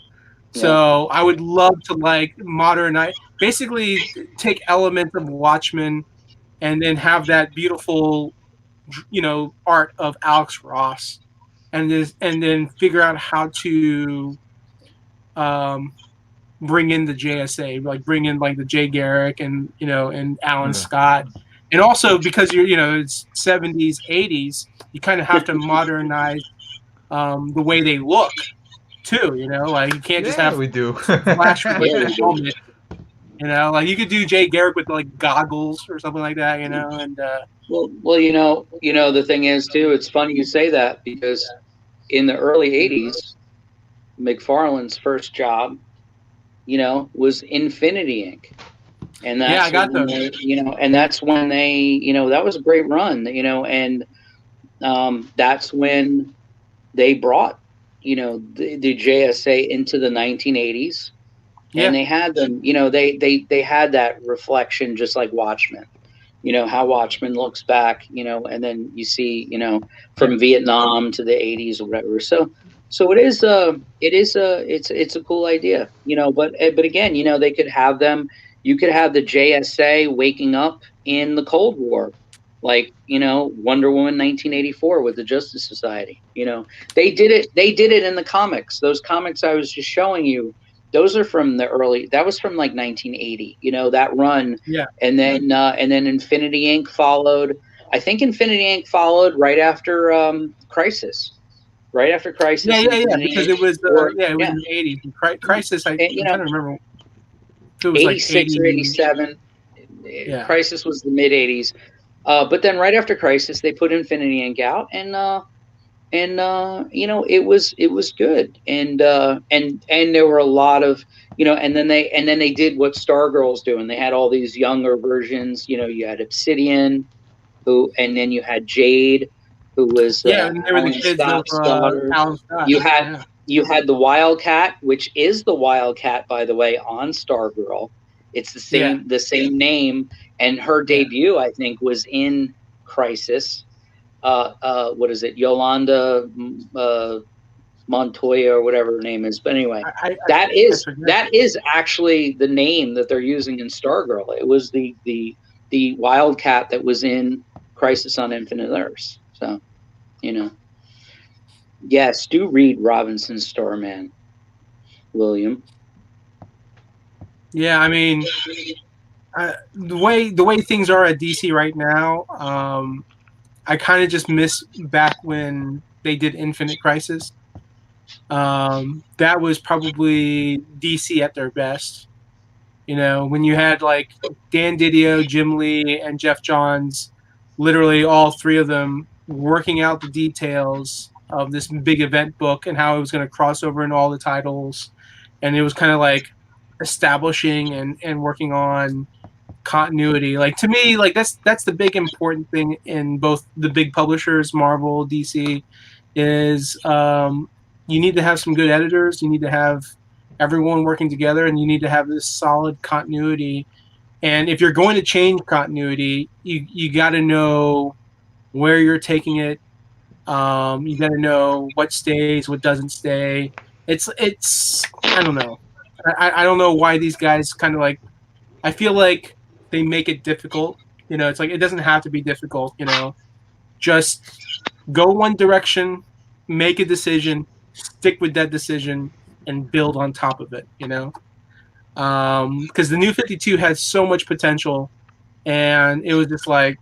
[SPEAKER 3] So I would love to modernize, basically take elements of Watchmen and then have that beautiful, art of Alex Ross, and then figure out how to bring in the JSA, bring in the Jay Garrick and and Alan Scott. And also because it's 70s, 80s, you kind of have to modernize the way they look too. You can't just have Flash with a helmet. You could do Jay Garrick with goggles or something like that. And
[SPEAKER 2] well, the thing is too. It's funny you say that, because in the early 80s, McFarlane's first job, was Infinity Inc. And that's
[SPEAKER 3] I got those.
[SPEAKER 2] And that's when they, that was a great run, and that's when they brought, the JSA into the 1980s, and they had them, they had that reflection, just like Watchmen, how Watchmen looks back, and then you see, from Vietnam to the 80s or whatever. So it's a cool idea, but again, they could have them. You could have the JSA waking up in the Cold War, Wonder Woman 1984 with the Justice Society. They did it in the comics. Those comics I was just showing you, those are from that was from 1980, that run. Yeah. And then Infinity Inc. followed. I think Infinity Inc. followed right after Crisis. right after Crisis.
[SPEAKER 3] Yeah. Because it was,
[SPEAKER 2] or,
[SPEAKER 3] it was in the 80s. Crisis, I'm trying to remember. If it was
[SPEAKER 2] 86 or 87.
[SPEAKER 3] Yeah.
[SPEAKER 2] Crisis was the mid 80s. But then right after Crisis, they put Infinity Inc. out, and it was good, and there were a lot of, and then they did what Stargirl's doing. They had all these younger versions. You had Obsidian, and then you had Jade, who was
[SPEAKER 3] and they were the kids
[SPEAKER 2] Scott's
[SPEAKER 3] of
[SPEAKER 2] daughter.
[SPEAKER 3] Alan Scott.
[SPEAKER 2] You had the Wildcat, which is the Wildcat, by the way, on Stargirl. It's the same name, and her debut, I think, was in Crisis. What is it, Yolanda Montoya or whatever her name is? But anyway, that is actually the name that they're using in Stargirl. It was the Wildcat that was in Crisis on Infinite Earths. So, yes, do read Robinson's Starman, William.
[SPEAKER 3] Yeah, I mean, the way things are at DC right now, I kind of just miss back when they did Infinite Crisis. That was probably DC at their best. When you had like Dan Didio, Jim Lee, and Jeff Johns, literally all three of them working out the details of this big event book and how it was going to cross over into all the titles. And it was kind of like establishing and working on continuity. Like, to me, like that's the big important thing in both the big publishers, Marvel, DC, is you need to have some good editors. You need to have everyone working together, and you need to have this solid continuity. And if you're going to change continuity, you got to know where you're taking it. You got to know what stays, what doesn't stay. It's I don't know. I don't know why these guys kind of like. I feel like they make it difficult. It's like it doesn't have to be difficult. Just go one direction, make a decision, stick with that decision, and build on top of it. Because the New 52 had so much potential, and it was just like,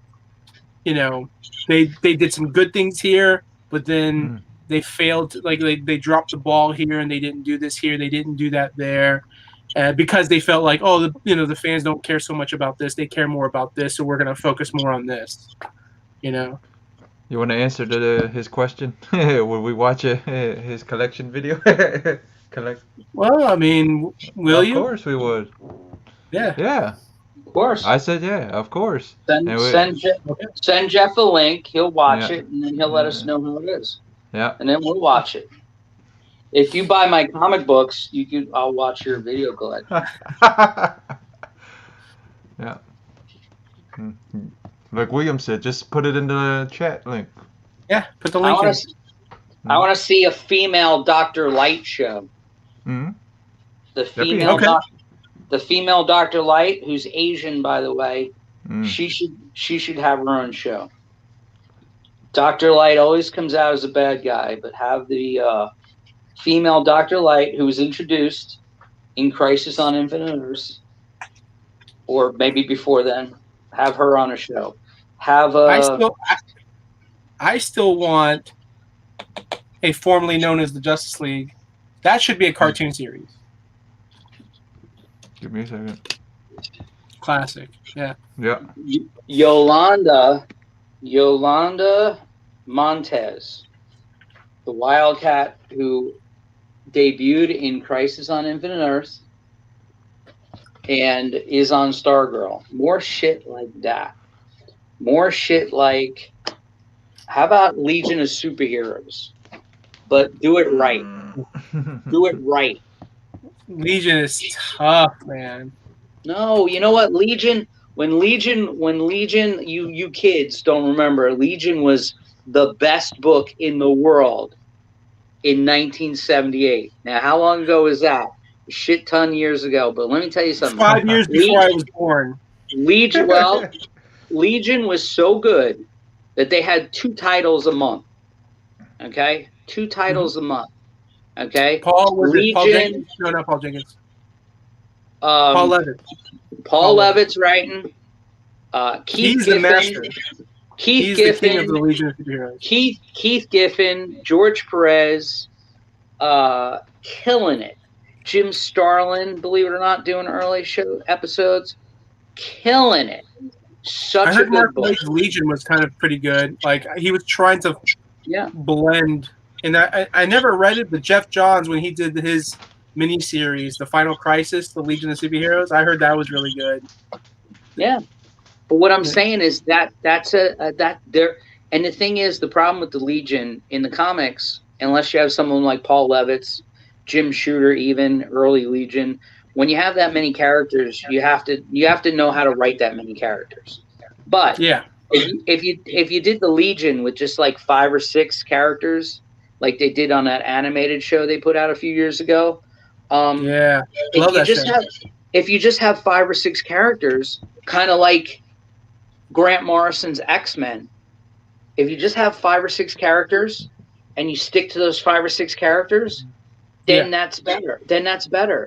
[SPEAKER 3] they did some good things here, but then they failed. Like they dropped the ball here, and they didn't do this here, they didn't do that there. Because they felt like, the fans don't care so much about this; they care more about this, so we're going to focus more on this.
[SPEAKER 1] You want to answer to his question? Would we watch his collection video?
[SPEAKER 2] Well,
[SPEAKER 3] I mean, will you?
[SPEAKER 1] Of course we would.
[SPEAKER 3] Yeah.
[SPEAKER 1] Yeah.
[SPEAKER 2] Of course.
[SPEAKER 1] I said yeah. Of course.
[SPEAKER 2] Send Jeff a link. He'll watch it, and then he'll let us know how it is.
[SPEAKER 1] Yeah.
[SPEAKER 2] And then we'll watch it. If you buy my comic books, I'll watch your video collection.
[SPEAKER 1] Yeah. Like William said, just put it in the chat link.
[SPEAKER 3] Yeah, put the link in.
[SPEAKER 2] I want to see a female Dr. Light show.
[SPEAKER 1] Mm-hmm.
[SPEAKER 2] The female Dr. Light, who's Asian, by the way, she should have her own show. Dr. Light always comes out as a bad guy, but have the female Dr. Light, who was introduced in Crisis on Infinite Earths, or maybe before then, have her on a show.
[SPEAKER 3] I still want a formerly known as the Justice League. That should be a cartoon series.
[SPEAKER 1] Give me a second.
[SPEAKER 3] Classic. Yeah.
[SPEAKER 1] Yeah.
[SPEAKER 2] Yolanda Montez, the Wildcat who debuted in Crisis on Infinite Earths and is on Stargirl. More shit like that. More shit like, how about Legion of Superheroes? But do it right. Do it right.
[SPEAKER 3] Legion is tough, man.
[SPEAKER 2] No, you know what? Legion, you kids don't remember, Legion was the best book in the world in 1978. Now, how long ago was that? A shit ton years ago. But let me tell you something.
[SPEAKER 3] 5 years before I was born.
[SPEAKER 2] Legion was so good that they had 2 titles a month. Okay? 2 titles a month. Okay?
[SPEAKER 3] Paul Jenkins? No, not Paul Jenkins. Paul Levitt.
[SPEAKER 2] Paul Levitt's writing. Keith
[SPEAKER 3] He's the master.
[SPEAKER 2] Keith
[SPEAKER 3] He's the king of the
[SPEAKER 2] Giffen,
[SPEAKER 3] Legion of Superheroes.
[SPEAKER 2] Keith Giffen, George Perez, killing it. Jim Starlin, believe it or not, doing early show episodes, killing it.
[SPEAKER 3] I
[SPEAKER 2] Such a
[SPEAKER 3] heard Mark
[SPEAKER 2] good book.
[SPEAKER 3] Waid's Legion was kind of pretty good. Like he was trying to
[SPEAKER 2] Yeah.
[SPEAKER 3] blend, and I never read it, but Jeff Johns, when he did his miniseries, The Final Crisis, The Legion of Superheroes, I heard that was really good.
[SPEAKER 2] Yeah. But what I'm saying is that there, and the thing is, the problem with the Legion in the comics, unless you have someone like Paul Levitz, Jim Shooter, even early Legion, when you have that many characters, you have to know how to write that many characters. But
[SPEAKER 3] Yeah.
[SPEAKER 2] if you did the Legion with just like 5 or 6 characters, like they did on that animated show they put out a few years ago,
[SPEAKER 3] Yeah. Love that show.
[SPEAKER 2] if you just have 5 or 6 characters, kind of like Grant Morrison's X-Men, if you just have 5 or 6 characters and you stick to those 5 or 6 characters, then that's better.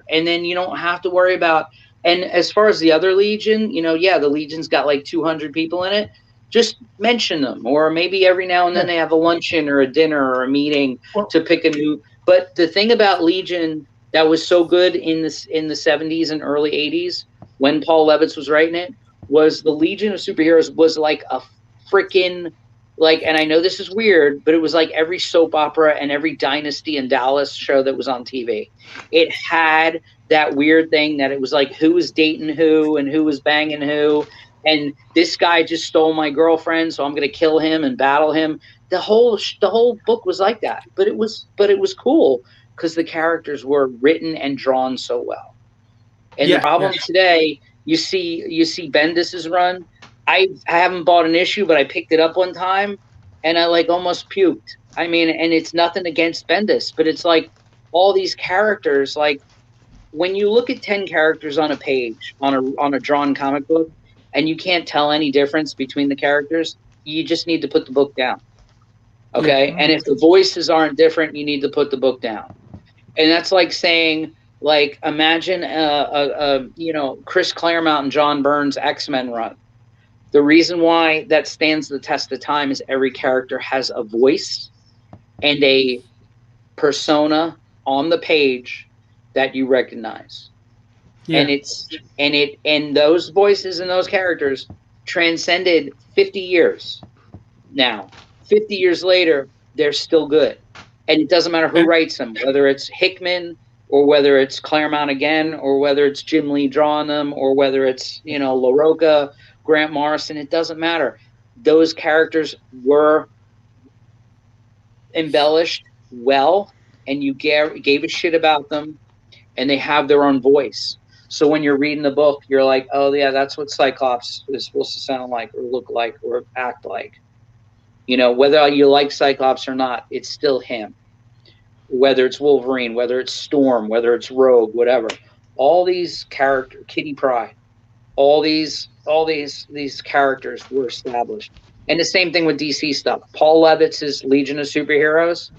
[SPEAKER 2] And then you don't have to worry about, and as far as the other Legion, the Legion's got like 200 people in it. Just mention them, or maybe every now and then they have a luncheon or a dinner or a meeting to pick a new. But the thing about Legion that was so good in the 70s and early 80s when Paul Levitz was writing it was the Legion of Superheroes was like a freaking and I know this is weird, but it was like every soap opera and every Dynasty and Dallas show that was on TV. It had that weird thing that it was like who was dating who and who was banging who, and this guy just stole my girlfriend, so I'm going to kill him and battle him. The whole book was like that, but it was cool because the characters were written and drawn so well. And the problem today, you see Bendis's run. I haven't bought an issue, but I picked it up one time, and I almost puked. I mean, and it's nothing against Bendis, but it's like all these characters. Like when you look at 10 characters on a page on a drawn comic book, and you can't tell any difference between the characters, you just need to put the book down. Okay, and if the voices aren't different, you need to put the book down. And that's like saying, imagine Chris Claremont and John Byrne's X-Men run. The reason why that stands the test of time is every character has a voice and a persona on the page that you recognize. Yeah. And those voices and those characters transcended 50 years. Now, 50 years later, they're still good. And it doesn't matter who writes them, whether it's Hickman or whether it's Claremont again, or whether it's Jim Lee drawing them, or whether it's, LaRocca, Grant Morrison, it doesn't matter. Those characters were embellished well, and you gave a shit about them, and they have their own voice. So when you're reading the book, you're like, oh, yeah, that's what Cyclops is supposed to sound like or look like or act like. Whether you like Cyclops or not, it's still him. Whether it's Wolverine, whether it's Storm, whether it's Rogue, whatever. All these characters, Kitty Pryde, all these characters were established. And the same thing with DC stuff. Paul Levitz's Legion of Superheroes,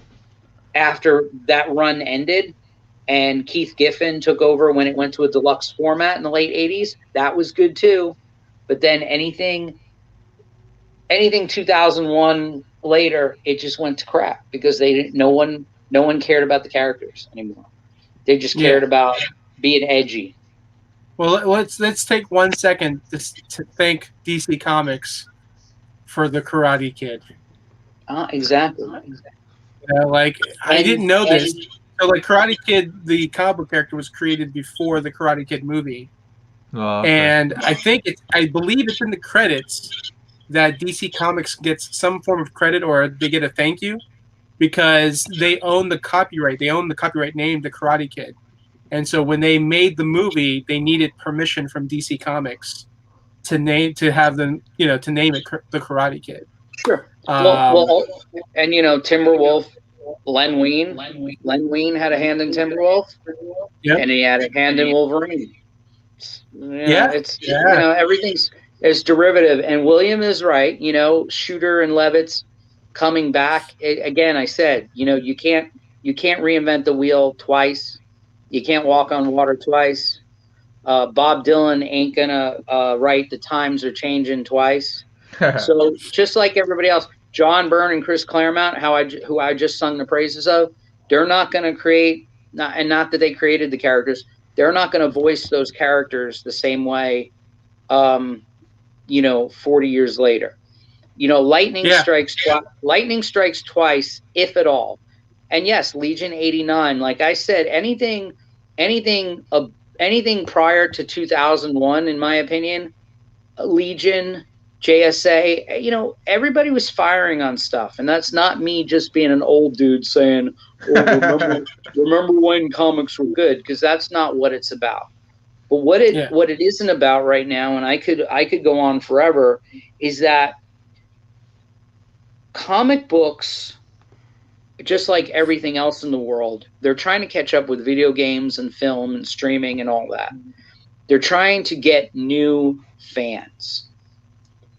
[SPEAKER 2] after that run ended and Keith Giffen took over when it went to a deluxe format in the late 80s, that was good too. But then anything 2001 later, it just went to crap because no one cared about the characters anymore. They just cared about being edgy.
[SPEAKER 3] Well, let's take 1 second to thank DC Comics for the Karate Kid.
[SPEAKER 2] Exactly.
[SPEAKER 3] I didn't know this. So, Karate Kid, the comic book character, was created before the Karate Kid movie. Oh, okay. And I believe it's in the credits that DC Comics gets some form of credit, or they get a thank you, because they own the copyright. They own the copyright name, The Karate Kid. And so when they made the movie, they needed permission from DC Comics to name it The Karate Kid.
[SPEAKER 2] Sure. And Timberwolf, Len Wein had a hand in Timberwolf, and he had a hand in Wolverine. Everything's derivative. And William is right. Shooter and Levitz coming back again. I said, you can't reinvent the wheel twice. You can't walk on water twice. Bob Dylan ain't gonna write The Times Are Changing twice. So just like everybody else, John Byrne and Chris Claremont, who I just sung the praises of, they're not going to create, not that they created the characters, they're not going to voice those characters the same way, 40 years later. Lightning strikes twice, if at all. And yes, Legion 89, like I said, anything prior to 2001, in my opinion, Legion, JSA, everybody was firing on stuff. And that's not me just being an old dude saying, oh, remember when comics were good, because that's not what it's about. But what it isn't about right now, and I could go on forever, is that comic books, just like everything else in the world, they're trying to catch up with video games and film and streaming and all that. They're trying to get new fans.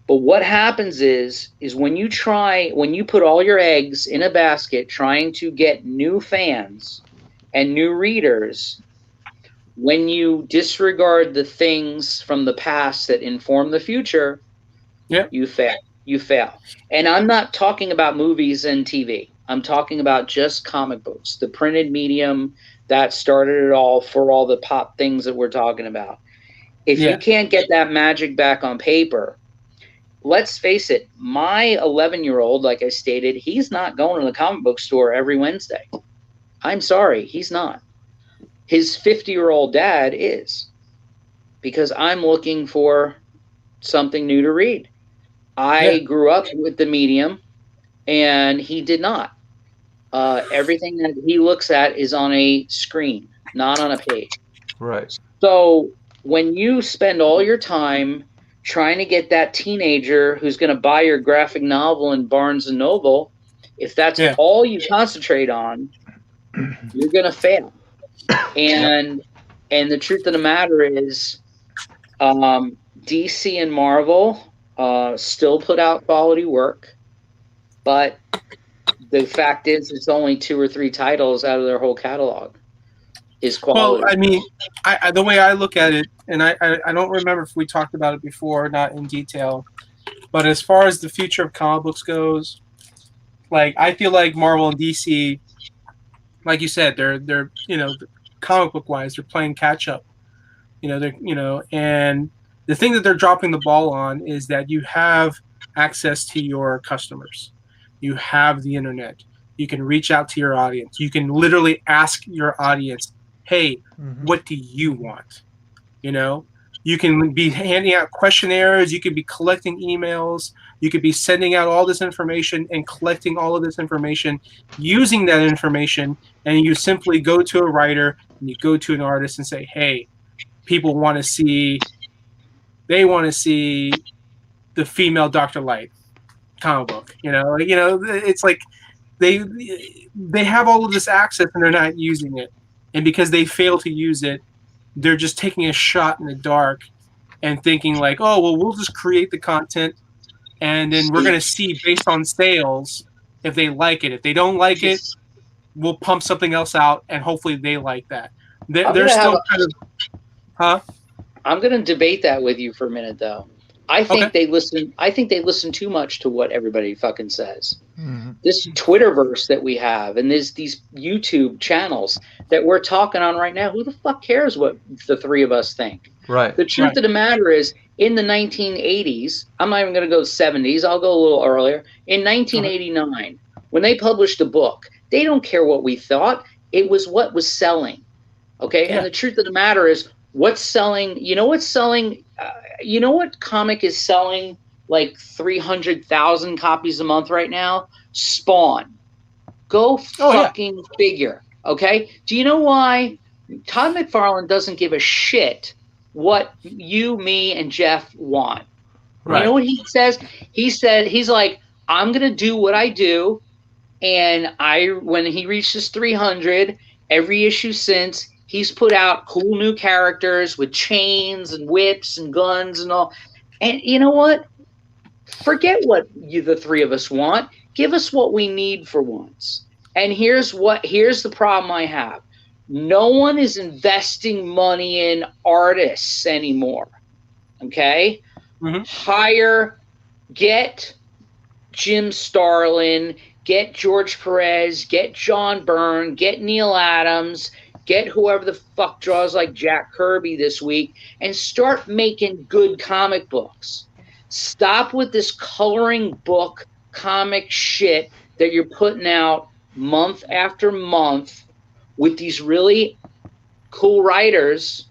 [SPEAKER 2] But what happens is when you put all your eggs in a basket trying to get new fans and new readers, when you disregard the things from the past that inform the future, you fail. And I'm not talking about movies and TV. I'm talking about just comic books, the printed medium that started it all, for all the pop things that we're talking about. If you can't get that magic back on paper, let's face it, my 11-year-old, like I stated, he's not going to the comic book store every Wednesday. I'm sorry, he's not. His 50-year-old dad is, because I'm looking for something new to read. I grew up with the medium, and he did not. Everything that he looks at is on a screen, not on a page.
[SPEAKER 1] Right.
[SPEAKER 2] So when you spend all your time trying to get that teenager who's going to buy your graphic novel in Barnes & Noble, if that's all you concentrate on, you're going to fail. And the truth of the matter is, DC and Marvel still put out quality work, but the fact is it's only 2 or 3 titles out of their whole catalog is quality.
[SPEAKER 3] Well, I mean, the way I look at it, and I don't remember if we talked about it before, not in detail, but as far as the future of comic books goes, like, I feel like Marvel and DC, like you said, they're comic book wise, they're playing catch up. And the thing that they're dropping the ball on is that you have access to your customers. You have the internet. You can reach out to your audience. You can literally ask your audience, hey, what do you want? You can be handing out questionnaires. You could be collecting emails. You could be sending out all this information and collecting all of this information, using that information, and you simply go to a writer and you go to an artist and say, hey, people want to see the female Dr. Light comic book. It's like they have all of this access and they're not using it. And because they fail to use it, they're just taking a shot in the dark and thinking like, oh, well, we'll just create the content and then we're going to see based on sales if they like it. If they don't like it, we'll pump something else out and hopefully they like that. They're still kind of... Huh?
[SPEAKER 2] I'm going to debate that with you for a minute, though. I think they listen too much to what everybody fucking says. Mm-hmm. This Twitterverse that we have, and there's these YouTube channels that we're talking on right now. Who the fuck cares what the 3 of us think?
[SPEAKER 1] Right.
[SPEAKER 2] The truth of the matter is, in the 1980s, I'm not even going to go 70s. I'll go a little earlier. In 1989, when they published a book, they don't care what we thought. It was what was selling. Okay. Yeah. And the truth of the matter is, what's selling? You know what's selling? You know what comic is selling like 300,000 copies a month right now? Spawn. Go fucking figure. Okay. Do you know why? Todd McFarlane doesn't give a shit what you, me, and Jeff want. Right. You know what he says? He's like, I'm gonna do what I do, and when he reaches 300, every issue since, he's put out cool new characters with chains and whips and guns and all. And you know what? Forget what the 3 of us want. Give us what we need for once. And here's the problem I have. No one is investing money in artists anymore. Okay? Mm-hmm. Hire get Jim Starlin, get George Perez, get John Byrne, get Neil Adams, get whoever the fuck draws like Jack Kirby this week, and start making good comic books. Stop with this coloring book comic shit that you're putting out month after month with these really cool writers,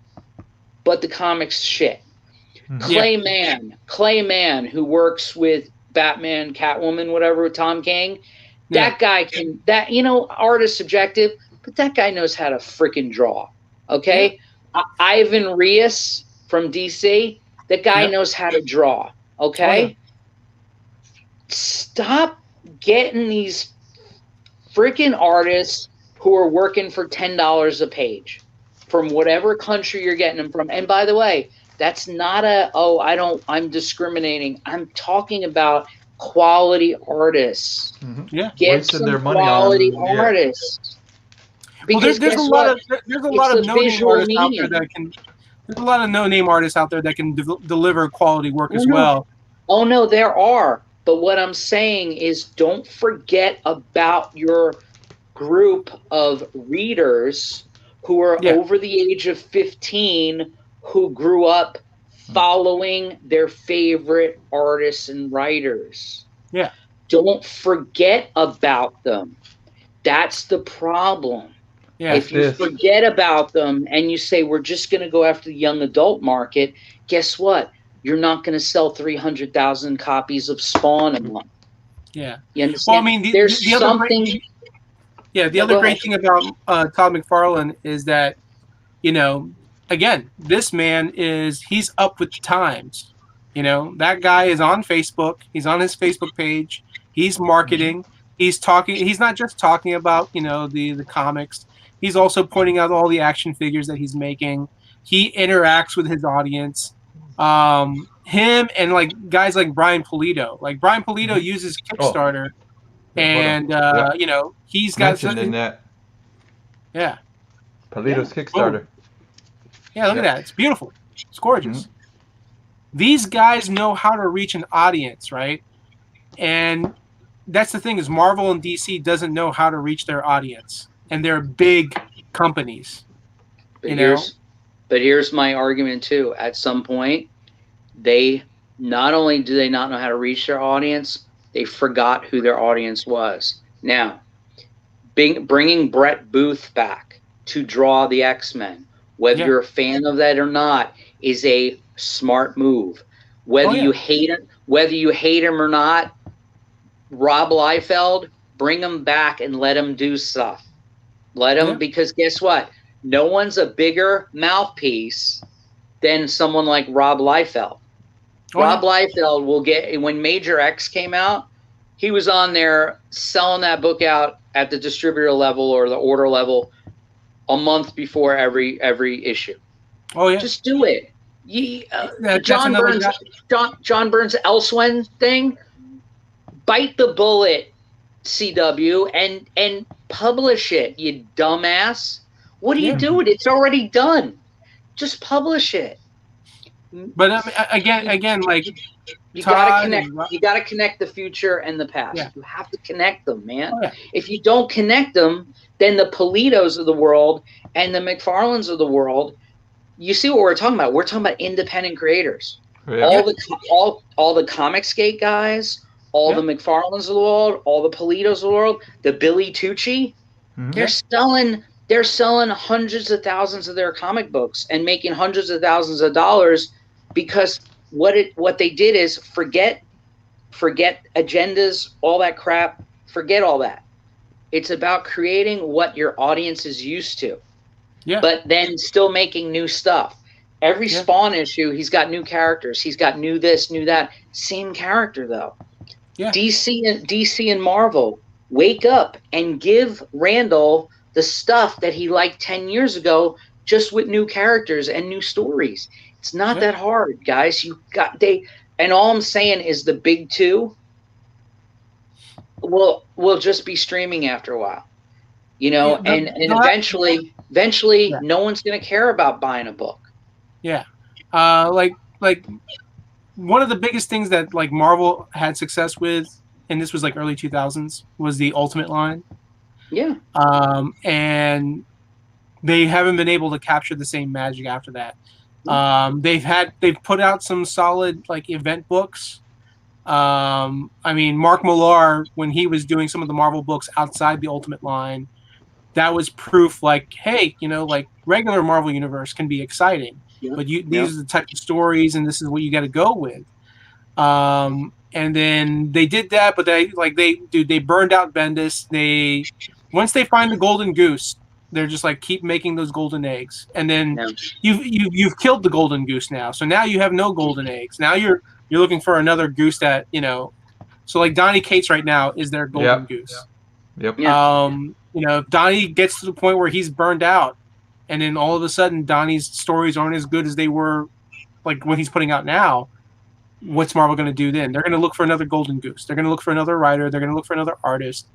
[SPEAKER 2] but the comics shit. Clay Mann, who works with Batman, Catwoman, whatever, with Tom King, that guy can, that, you know, art is subjective, but that guy knows how to freaking draw. Okay? Ivan Reis from DC, that guy knows how to draw. Okay? Stop getting these freaking artists who are working for $10 a page from whatever country you're getting them from. And by the way, that's not I'm discriminating. I'm talking about quality artists. Get some
[SPEAKER 1] their money
[SPEAKER 2] quality
[SPEAKER 1] on,
[SPEAKER 2] artists. Because
[SPEAKER 3] there's a lot of no-name artists out there that can. There's a lot of no-name artists out there that can deliver quality work as well.
[SPEAKER 2] Oh no, there are. But what I'm saying is, don't forget about your group of readers who are over the age of 15, who grew up following their favorite artists and writers.
[SPEAKER 3] Yeah.
[SPEAKER 2] Don't forget about them. That's the problem.
[SPEAKER 3] Yeah,
[SPEAKER 2] if you forget about them and you say, we're just going to go after the young adult market, guess what? You're not going to sell 300,000 copies of Spawn a month.
[SPEAKER 3] Yeah.
[SPEAKER 2] You understand? Well,
[SPEAKER 3] I mean,
[SPEAKER 2] there's something.
[SPEAKER 3] The other great thing about Todd McFarlane is that, you know, again, this man he's up with the times. You know, that guy is on Facebook. He's on his Facebook page. He's marketing. He's talking. He's not just talking about, you know, the comics. He's also pointing out all the action figures that he's making. He interacts with his audience. Him and like guys like Brian Pulido. Like Brian Pulido uses Kickstarter, and you know, he's got
[SPEAKER 1] in that.
[SPEAKER 3] Yeah.
[SPEAKER 1] Pulido's Kickstarter.
[SPEAKER 3] Yeah, look at that. It's beautiful. It's gorgeous. These guys know how to reach an audience, right? And that's the thing, is Marvel and DC doesn't know how to reach their audience. And they're big companies.
[SPEAKER 2] But here's my argument too. At some point, they not only do they not know how to reach their audience, they forgot who their audience was. Now, bringing Brett Booth back to draw the X-Men, whether you're a fan of that or not, is a smart move. Whether you hate him or not, Rob Liefeld, bring him back and let him do stuff. Let him, because guess what? No one's a bigger mouthpiece than someone like Rob Liefeld. Rob Liefeld will get, when Major X came out, he was on there selling that book out at the distributor level or the order level a month before every issue.
[SPEAKER 3] Oh yeah,
[SPEAKER 2] just do it. John Byrne's Elsewhere thing. Bite the bullet, CW, and publish it, you dumbass. What are you doing? It's already done. Just publish it.
[SPEAKER 3] But again, like
[SPEAKER 2] you gotta connect. You gotta connect the future and the past. You have to connect them, man. If you don't connect them, then the Politos of the world and the McFarlanes of the world. You see what we're talking about? We're talking about independent creators. All the Comicsgate guys, all the McFarlanes of the world, all the Politos of the world, the Billy Tucci, they're selling hundreds of thousands of their comic books and making hundreds of thousands of dollars, because what they did is forget agendas, all that crap, forget all that. It's about creating what your audience is used to. Yeah. But then still making new stuff. Every Spawn issue, he's got new characters. He's got new this, new that. Same character though. Yeah. DC and Marvel, wake up and give Randall the stuff that he liked 10 years ago, just with new characters and new stories. It's not that hard, guys. And all I'm saying is the big two will just be streaming after a while. You know, and eventually no one's going to care about buying a book.
[SPEAKER 3] Yeah. one of the biggest things that like Marvel had success with, and this was like early 2000s, was the Ultimate line.
[SPEAKER 2] Yeah.
[SPEAKER 3] And they haven't been able to capture the same magic after that. They've put out some solid like event books. I mean, Mark Millar, when he was doing some of the Marvel books outside the Ultimate line, that was proof like, hey, you know, like regular Marvel universe can be exciting, but these are the type of stories, and this is what you got to go with. And then they did that, but they burned out Bendis. Once they find the golden goose, they're just like, keep making those golden eggs, and then you've killed the golden goose now. So now you have no golden eggs. Now you're looking for another goose that, you know. So like Donny Cates right now is their golden goose.
[SPEAKER 1] Yep.
[SPEAKER 3] You know, if Donnie gets to the point where he's burned out, and then all of a sudden Donnie's stories aren't as good as they were, like what he's putting out now, what's Marvel going to do then? They're going to look for another golden goose. They're going to look for another writer. They're going to look for another artist.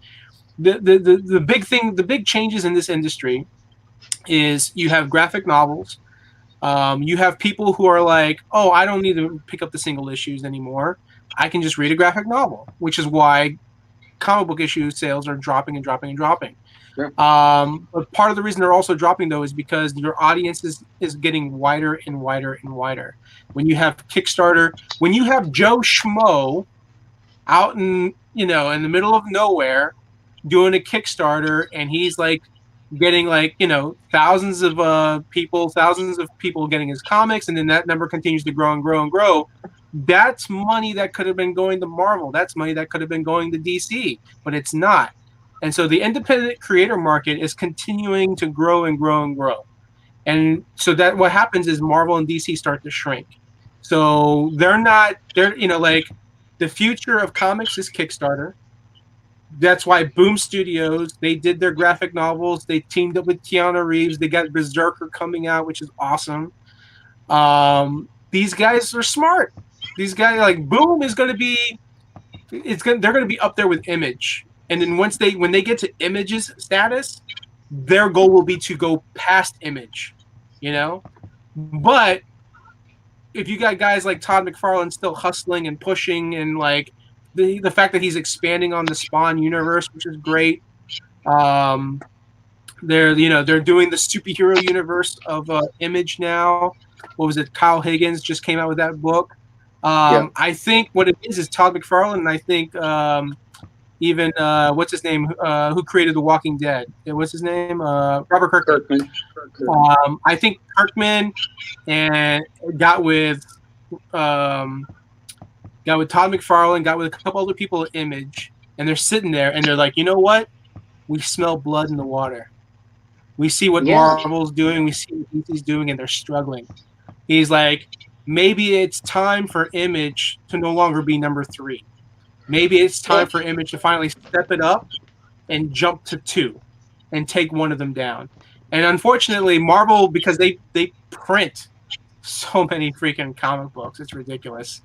[SPEAKER 3] The big thing, the big changes in this industry is you have graphic novels. You have people who are like, oh, I don't need to pick up the single issues anymore. I can just read a graphic novel, which is why comic book issue sales are dropping and dropping and dropping.
[SPEAKER 2] Sure.
[SPEAKER 3] But part of the reason they're also dropping, though, is because your audience is getting wider and wider and wider. When you have Kickstarter, when you have Joe Schmo out in the middle of nowhere doing a Kickstarter, and he's like getting like, you know, thousands of people getting his comics, and then that number continues to grow and grow and grow. That's money that could have been going to Marvel. That's money that could have been going to DC, but it's not. And so the independent creator market is continuing to grow and grow and grow. And so that what happens is Marvel and DC start to shrink. So like the future of comics is Kickstarter. That's why Boom Studios, they did their graphic novels. They teamed up with Keanu Reeves. They got Berserker coming out, which is awesome. These guys are smart. These guys, like Boom is going to be, they're going to be up there with Image. And then when they get to Image's status, their goal will be to go past Image, you know? But if you got guys like Todd McFarlane still hustling and pushing, and like the fact that he's expanding on the Spawn universe, which is great. They're doing the superhero universe of Image now. What was it? Kyle Higgins just came out with that book. I think what it is Todd McFarlane, and I think even what's his name, who created The Walking Dead? What's his name? Robert Kirkman. I think Kirkman and got with Todd McFarlane, got with a couple other people at Image, and they're sitting there and they're like, you know what? We smell blood in the water. We see what Marvel's doing. We see what DC's doing, and they're struggling. He's like, maybe it's time for Image to no longer be number 3. Maybe it's time for Image to finally step it up and jump to 2 and take one of them down. And unfortunately, Marvel, because they print so many freaking comic books, it's ridiculous.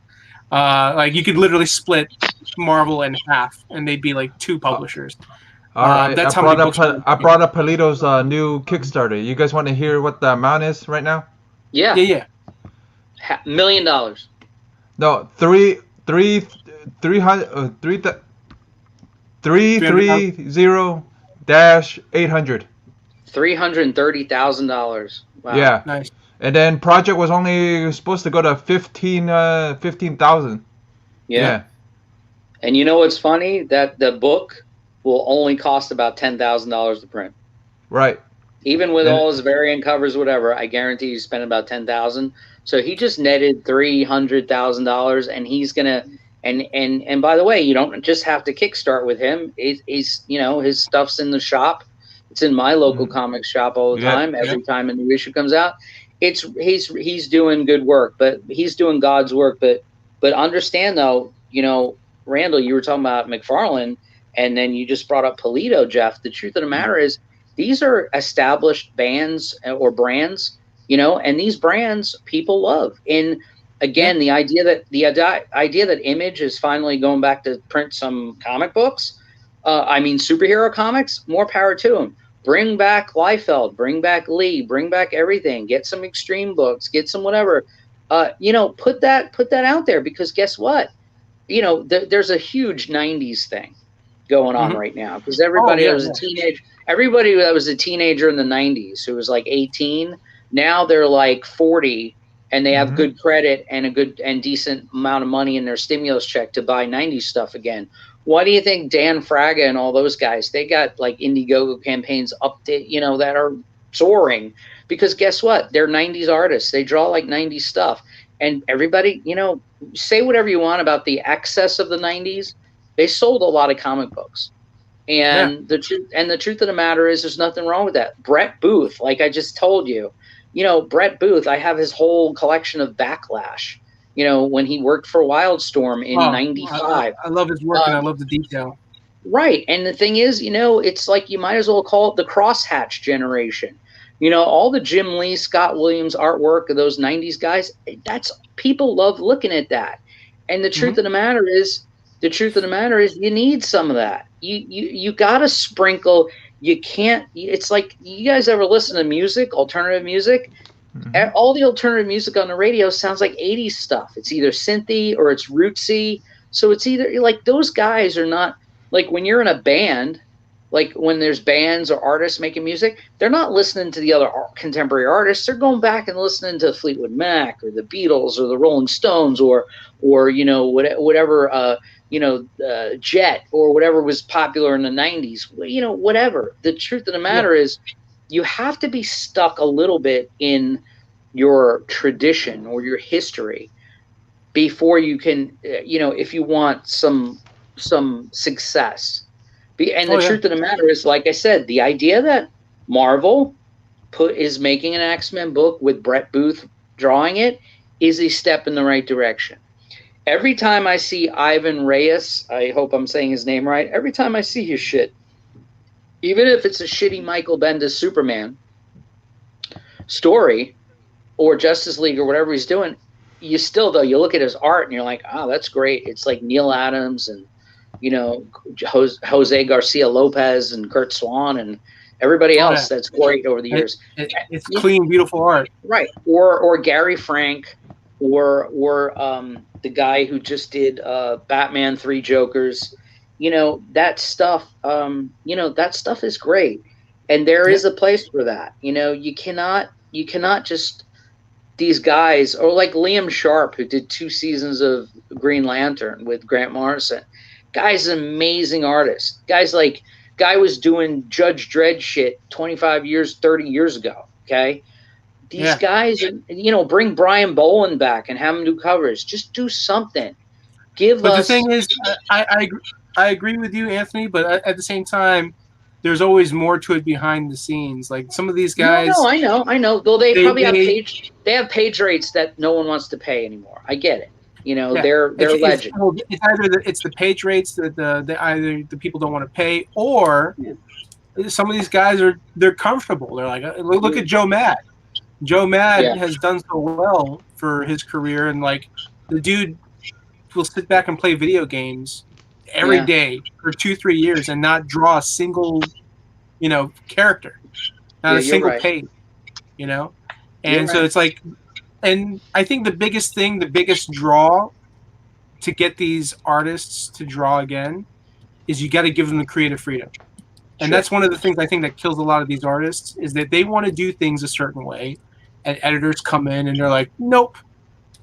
[SPEAKER 3] Like you could literally split Marvel in half, and they'd be like 2 publishers.
[SPEAKER 1] All right, that's I brought up Polito's new Kickstarter. You guys want to hear what the amount is right now?
[SPEAKER 2] Yeah. $1 million.
[SPEAKER 1] No, 330-800.
[SPEAKER 2] $330,000. Wow.
[SPEAKER 1] Yeah.
[SPEAKER 3] Nice.
[SPEAKER 1] And then project was only supposed to go to 15,000.
[SPEAKER 2] Yeah. And you know what's funny? That the book will only cost about $10,000 to print.
[SPEAKER 1] Right.
[SPEAKER 2] Even with all his variant covers, whatever, I guarantee you spend about $10,000. So he just netted $300,000, and he's gonna. And by the way, you don't just have to kickstart with him. He's his stuff's in the shop. It's in my local comics shop all the time. Every time a new issue comes out, he's doing good work, but he's doing God's work. But understand though, Randall, you were talking about McFarlane, and then you just brought up Polito, Jeff. The truth of the matter is, these are established bands or brands, and these brands people love. And again, the idea that Image is finally going back to print some comic books, superhero comics, more power to them. Bring back Liefeld, bring back Lee, bring back everything. Get some extreme books, get some whatever. put that out there, because guess what? There's a huge '90s thing going on right now, because
[SPEAKER 3] Oh yeah,
[SPEAKER 2] everybody that was a teenager in the '90s who was like 18, now they're like 40, and they have
[SPEAKER 1] Mm-hmm.
[SPEAKER 2] good credit and a good and decent amount of money in their stimulus check to buy '90s stuff again. Why do you think Dan Fraga and all those guys, they got like Indiegogo campaigns that are soaring? Because guess what? They're '90s artists. They draw like '90s stuff. And everybody, say whatever you want about the excess of the '90s. They sold a lot of comic books.
[SPEAKER 3] yeah.
[SPEAKER 2] And the truth of the matter is, there's nothing wrong with that. Brett Booth, like I just told you, Brett Booth, I have his whole collection of Backlash, when he worked for Wildstorm in '95.
[SPEAKER 3] I love his work, and I love the detail.
[SPEAKER 2] Right. And the thing is, it's like you might as well call it the crosshatch generation. All the Jim Lee, Scott Williams artwork of those '90s guys, that's people love looking at that. And the truth of the matter is, you need some of that. You got to sprinkle. You can't. It's like, you guys ever listen to music, alternative music?
[SPEAKER 1] Mm-hmm.
[SPEAKER 2] All the alternative music on the radio sounds like '80s stuff. It's either synthy or it's rootsy. So it's either like, those guys are not like, when you're in a band, like when there's bands or artists making music, they're not listening to the other contemporary artists. They're going back and listening to Fleetwood Mac or the Beatles or the Rolling Stones or whatever, Jet or whatever was popular in the '90s. Whatever. The truth of the matter is, you have to be stuck a little bit in your tradition or your history before you can, if you want some success. And the truth of the matter is, like I said, the idea that Marvel is making an X-Men book with Brett Booth drawing it is a step in the right direction. Every time I see Ivan Reyes, I hope I'm saying his name right, every time I see his shit, even if it's a shitty Michael Bendis Superman story or Justice League or whatever he's doing, you look at his art and you're like, oh, that's great. It's like Neil Adams and Jose Garcia Lopez and Kurt Swan and everybody else that's great over the years.
[SPEAKER 3] It's clean, beautiful art.
[SPEAKER 2] Right. Or Gary Frank or the guy who just did Batman 3 Jokers. That stuff is great. And there is a place for that. You cannot just, these guys, or like Liam Sharp, who did 2 seasons of Green Lantern with Grant Morrison. Guy's an amazing artist. Guy was doing Judge Dredd shit 25 years, 30 years ago. Okay. These guys, bring Brian Boland back and have him do covers. Just do something. But
[SPEAKER 3] the thing is, I agree with you, Anthony, but at the same time, there's always more to it behind the scenes. Like some of these guys.
[SPEAKER 2] No, I know. Well, they probably have page rates that no one wants to pay anymore. I get it. They're legends.
[SPEAKER 3] It's either it's the page rates that either the people don't want to pay, or some of these guys they're comfortable. They're like, look at Joe Mad. Joe Mad has done so well for his career, and like the dude will sit back and play video games every day for 2-3 years and not draw a single, character, not a single page, and so it's like. And I think the biggest draw to get these artists to draw again is you got to give them the creative freedom. And that's one of the things I think that kills a lot of these artists is that they want to do things a certain way, and editors come in and they're like, nope,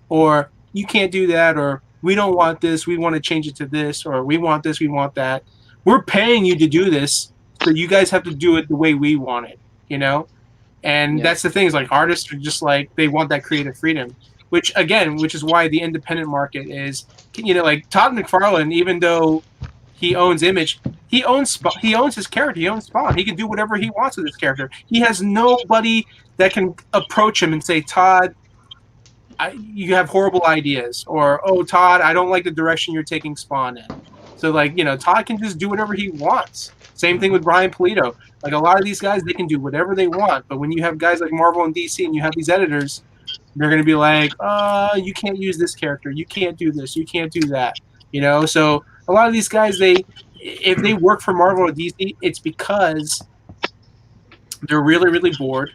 [SPEAKER 3] or you can't do that, or we don't want this, we want to change it to this, or we want this, we want that. We're paying you to do this, so you guys have to do it the way we want it, And that's the thing, is like artists are just like, they want that creative freedom, which is why the independent market is, like Todd McFarlane, even though he owns Image, he owns his character, he owns Spawn. He can do whatever he wants with his character. He has nobody that can approach him and say, Todd, you have horrible ideas, or, oh, Todd, I don't like the direction you're taking Spawn in. So like, Todd can just do whatever he wants. Same thing with Brian Pulido. Like a lot of these guys, they can do whatever they want. But when you have guys like Marvel and DC and you have these editors, they're going to be like, you can't use this character. You can't do this. You can't do that. So a lot of these guys, if they work for Marvel or DC, it's because they're really, really bored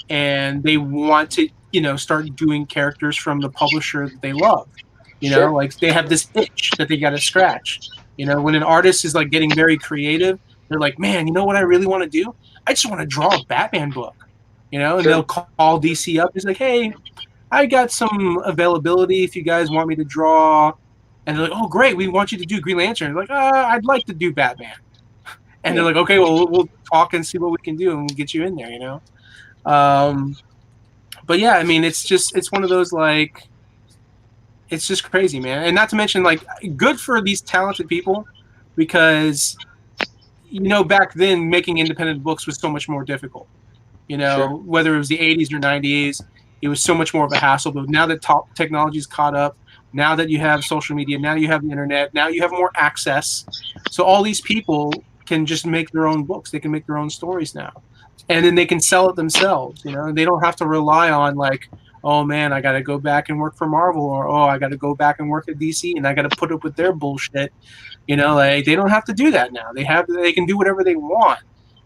[SPEAKER 3] and they want to start doing characters from the publisher that they love.
[SPEAKER 2] Sure.
[SPEAKER 3] Like they have this itch that they got to scratch. When an artist is like getting very creative, they're like, man, you know what I really want to do? I just want to draw a Batman book. And
[SPEAKER 2] Sure.
[SPEAKER 3] they'll call DC up. He's like, hey, I got some availability if you guys want me to draw. And they're like, oh, great, we want you to do Green Lantern. They're like, I'd like to do Batman. And they're like, okay, well, we'll talk and see what we can do, and we'll get you in there, But yeah, I mean, it's one of those, like, it's just crazy, man. And not to mention, like, good for these talented people, because, back then making independent books was so much more difficult.
[SPEAKER 2] Sure.
[SPEAKER 3] Whether it was the 80s or 90s, it was so much more of a hassle. But now that technology's caught up, now that you have social media, now you have the internet, now you have more access. So all these people can just make their own books. They can make their own stories now. And then they can sell it themselves. They don't have to rely on, like, oh man, I got to go back and work for Marvel, or oh, I got to go back and work at DC, and I got to put up with their bullshit. Like, they don't have to do that now. They can do whatever they want.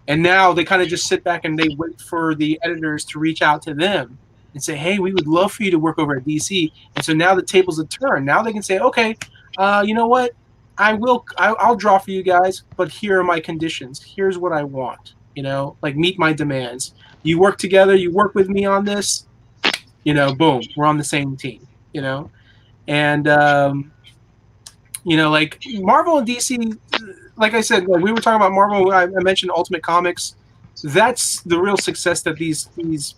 [SPEAKER 3] And now they kind of just sit back and they wait for the editors to reach out to them and say, hey, we would love for you to work over at DC. And so now the tables have turned. Now they can say, okay, you know what? I'll draw for you guys, but here are my conditions. Here's what I want, like, meet my demands. You work together, you work with me on this, boom, we're on the same team, and, like Marvel and DC, like I said, like we were talking about Marvel, I mentioned Ultimate Comics. That's the real success that these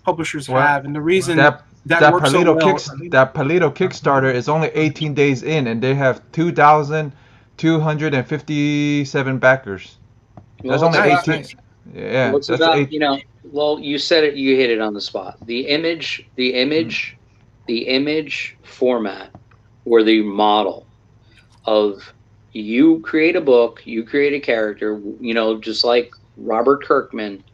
[SPEAKER 3] publishers have, and the reason that works so well.
[SPEAKER 1] That Palito Kickstarter is only 18 days in, and they have 2,257 backers. That's only 18.
[SPEAKER 2] Nice.
[SPEAKER 1] Yeah,
[SPEAKER 2] what's
[SPEAKER 1] that's
[SPEAKER 2] about, well, you said it, you hit it on the spot. The image format, or the model of, you create a book, you create a character, just like Robert Kirkman,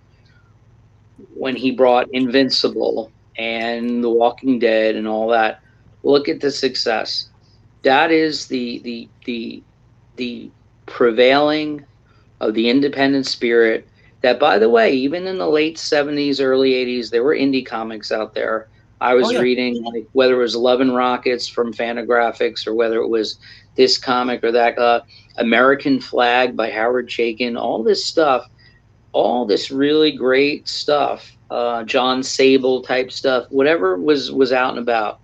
[SPEAKER 2] when he brought Invincible and The Walking Dead and all that. Look at the success. That is the prevailing of the independent spirit. That, by the way, even in the late 70s, early 80s, there were indie comics out there. I was reading, like, whether it was 11 Rockets from Fantagraphics, or whether it was this comic or that, American Flag by Howard Chaykin, all this stuff, all this really great stuff, John Sable type stuff, whatever was out and about.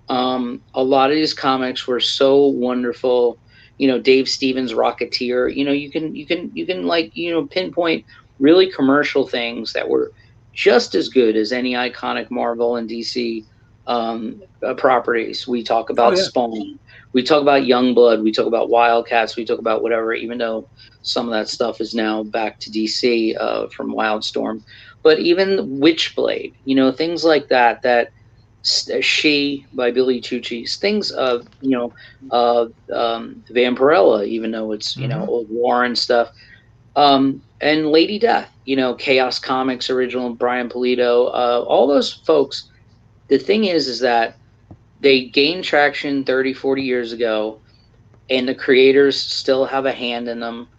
[SPEAKER 2] A lot of these comics were so wonderful. Dave Stevens' Rocketeer, you can like, pinpoint really commercial things that were just as good as any iconic Marvel and DC properties. We talk about Spawn, we talk about Youngblood, we talk about Wildcats, we talk about whatever, even though some of that stuff is now back to DC from Wildstorm. But even Witchblade, things like that She by Billy Tucci, things of, Vampirella, even though it's, old Warren stuff. And Lady Death, Chaos Comics original, Brian Pulido, all those folks. The thing is that they gained traction 30, 40 years ago, and the creators still have a hand in them.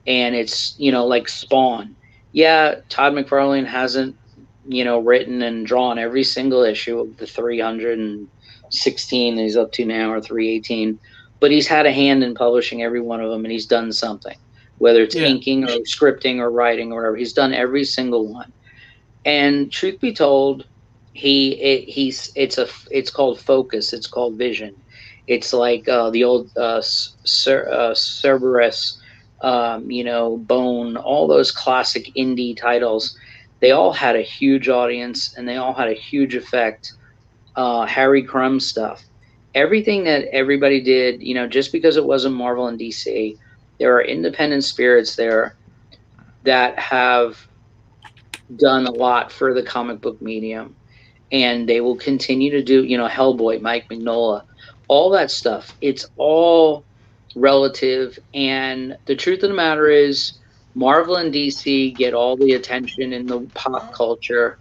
[SPEAKER 2] And it's, like Spawn. Yeah, Todd McFarlane hasn't, written and drawn every single issue of the 316 that he's up to now, or 318, but he's had a hand in publishing every one of them, and he's done something. Whether it's inking or scripting or writing or whatever, he's done every single one. And truth be told, it's called focus, it's called vision. It's like the old Cerberus, Bone, all those classic indie titles. They all had a huge audience, and they all had a huge effect. Harry Crumb stuff, everything that everybody did, just because it wasn't Marvel and DC. There are independent spirits there that have done a lot for the comic book medium, and they will continue to do, Hellboy, Mike Mignola, all that stuff. It's all relative, and the truth of the matter is, Marvel and DC get all the attention in the pop culture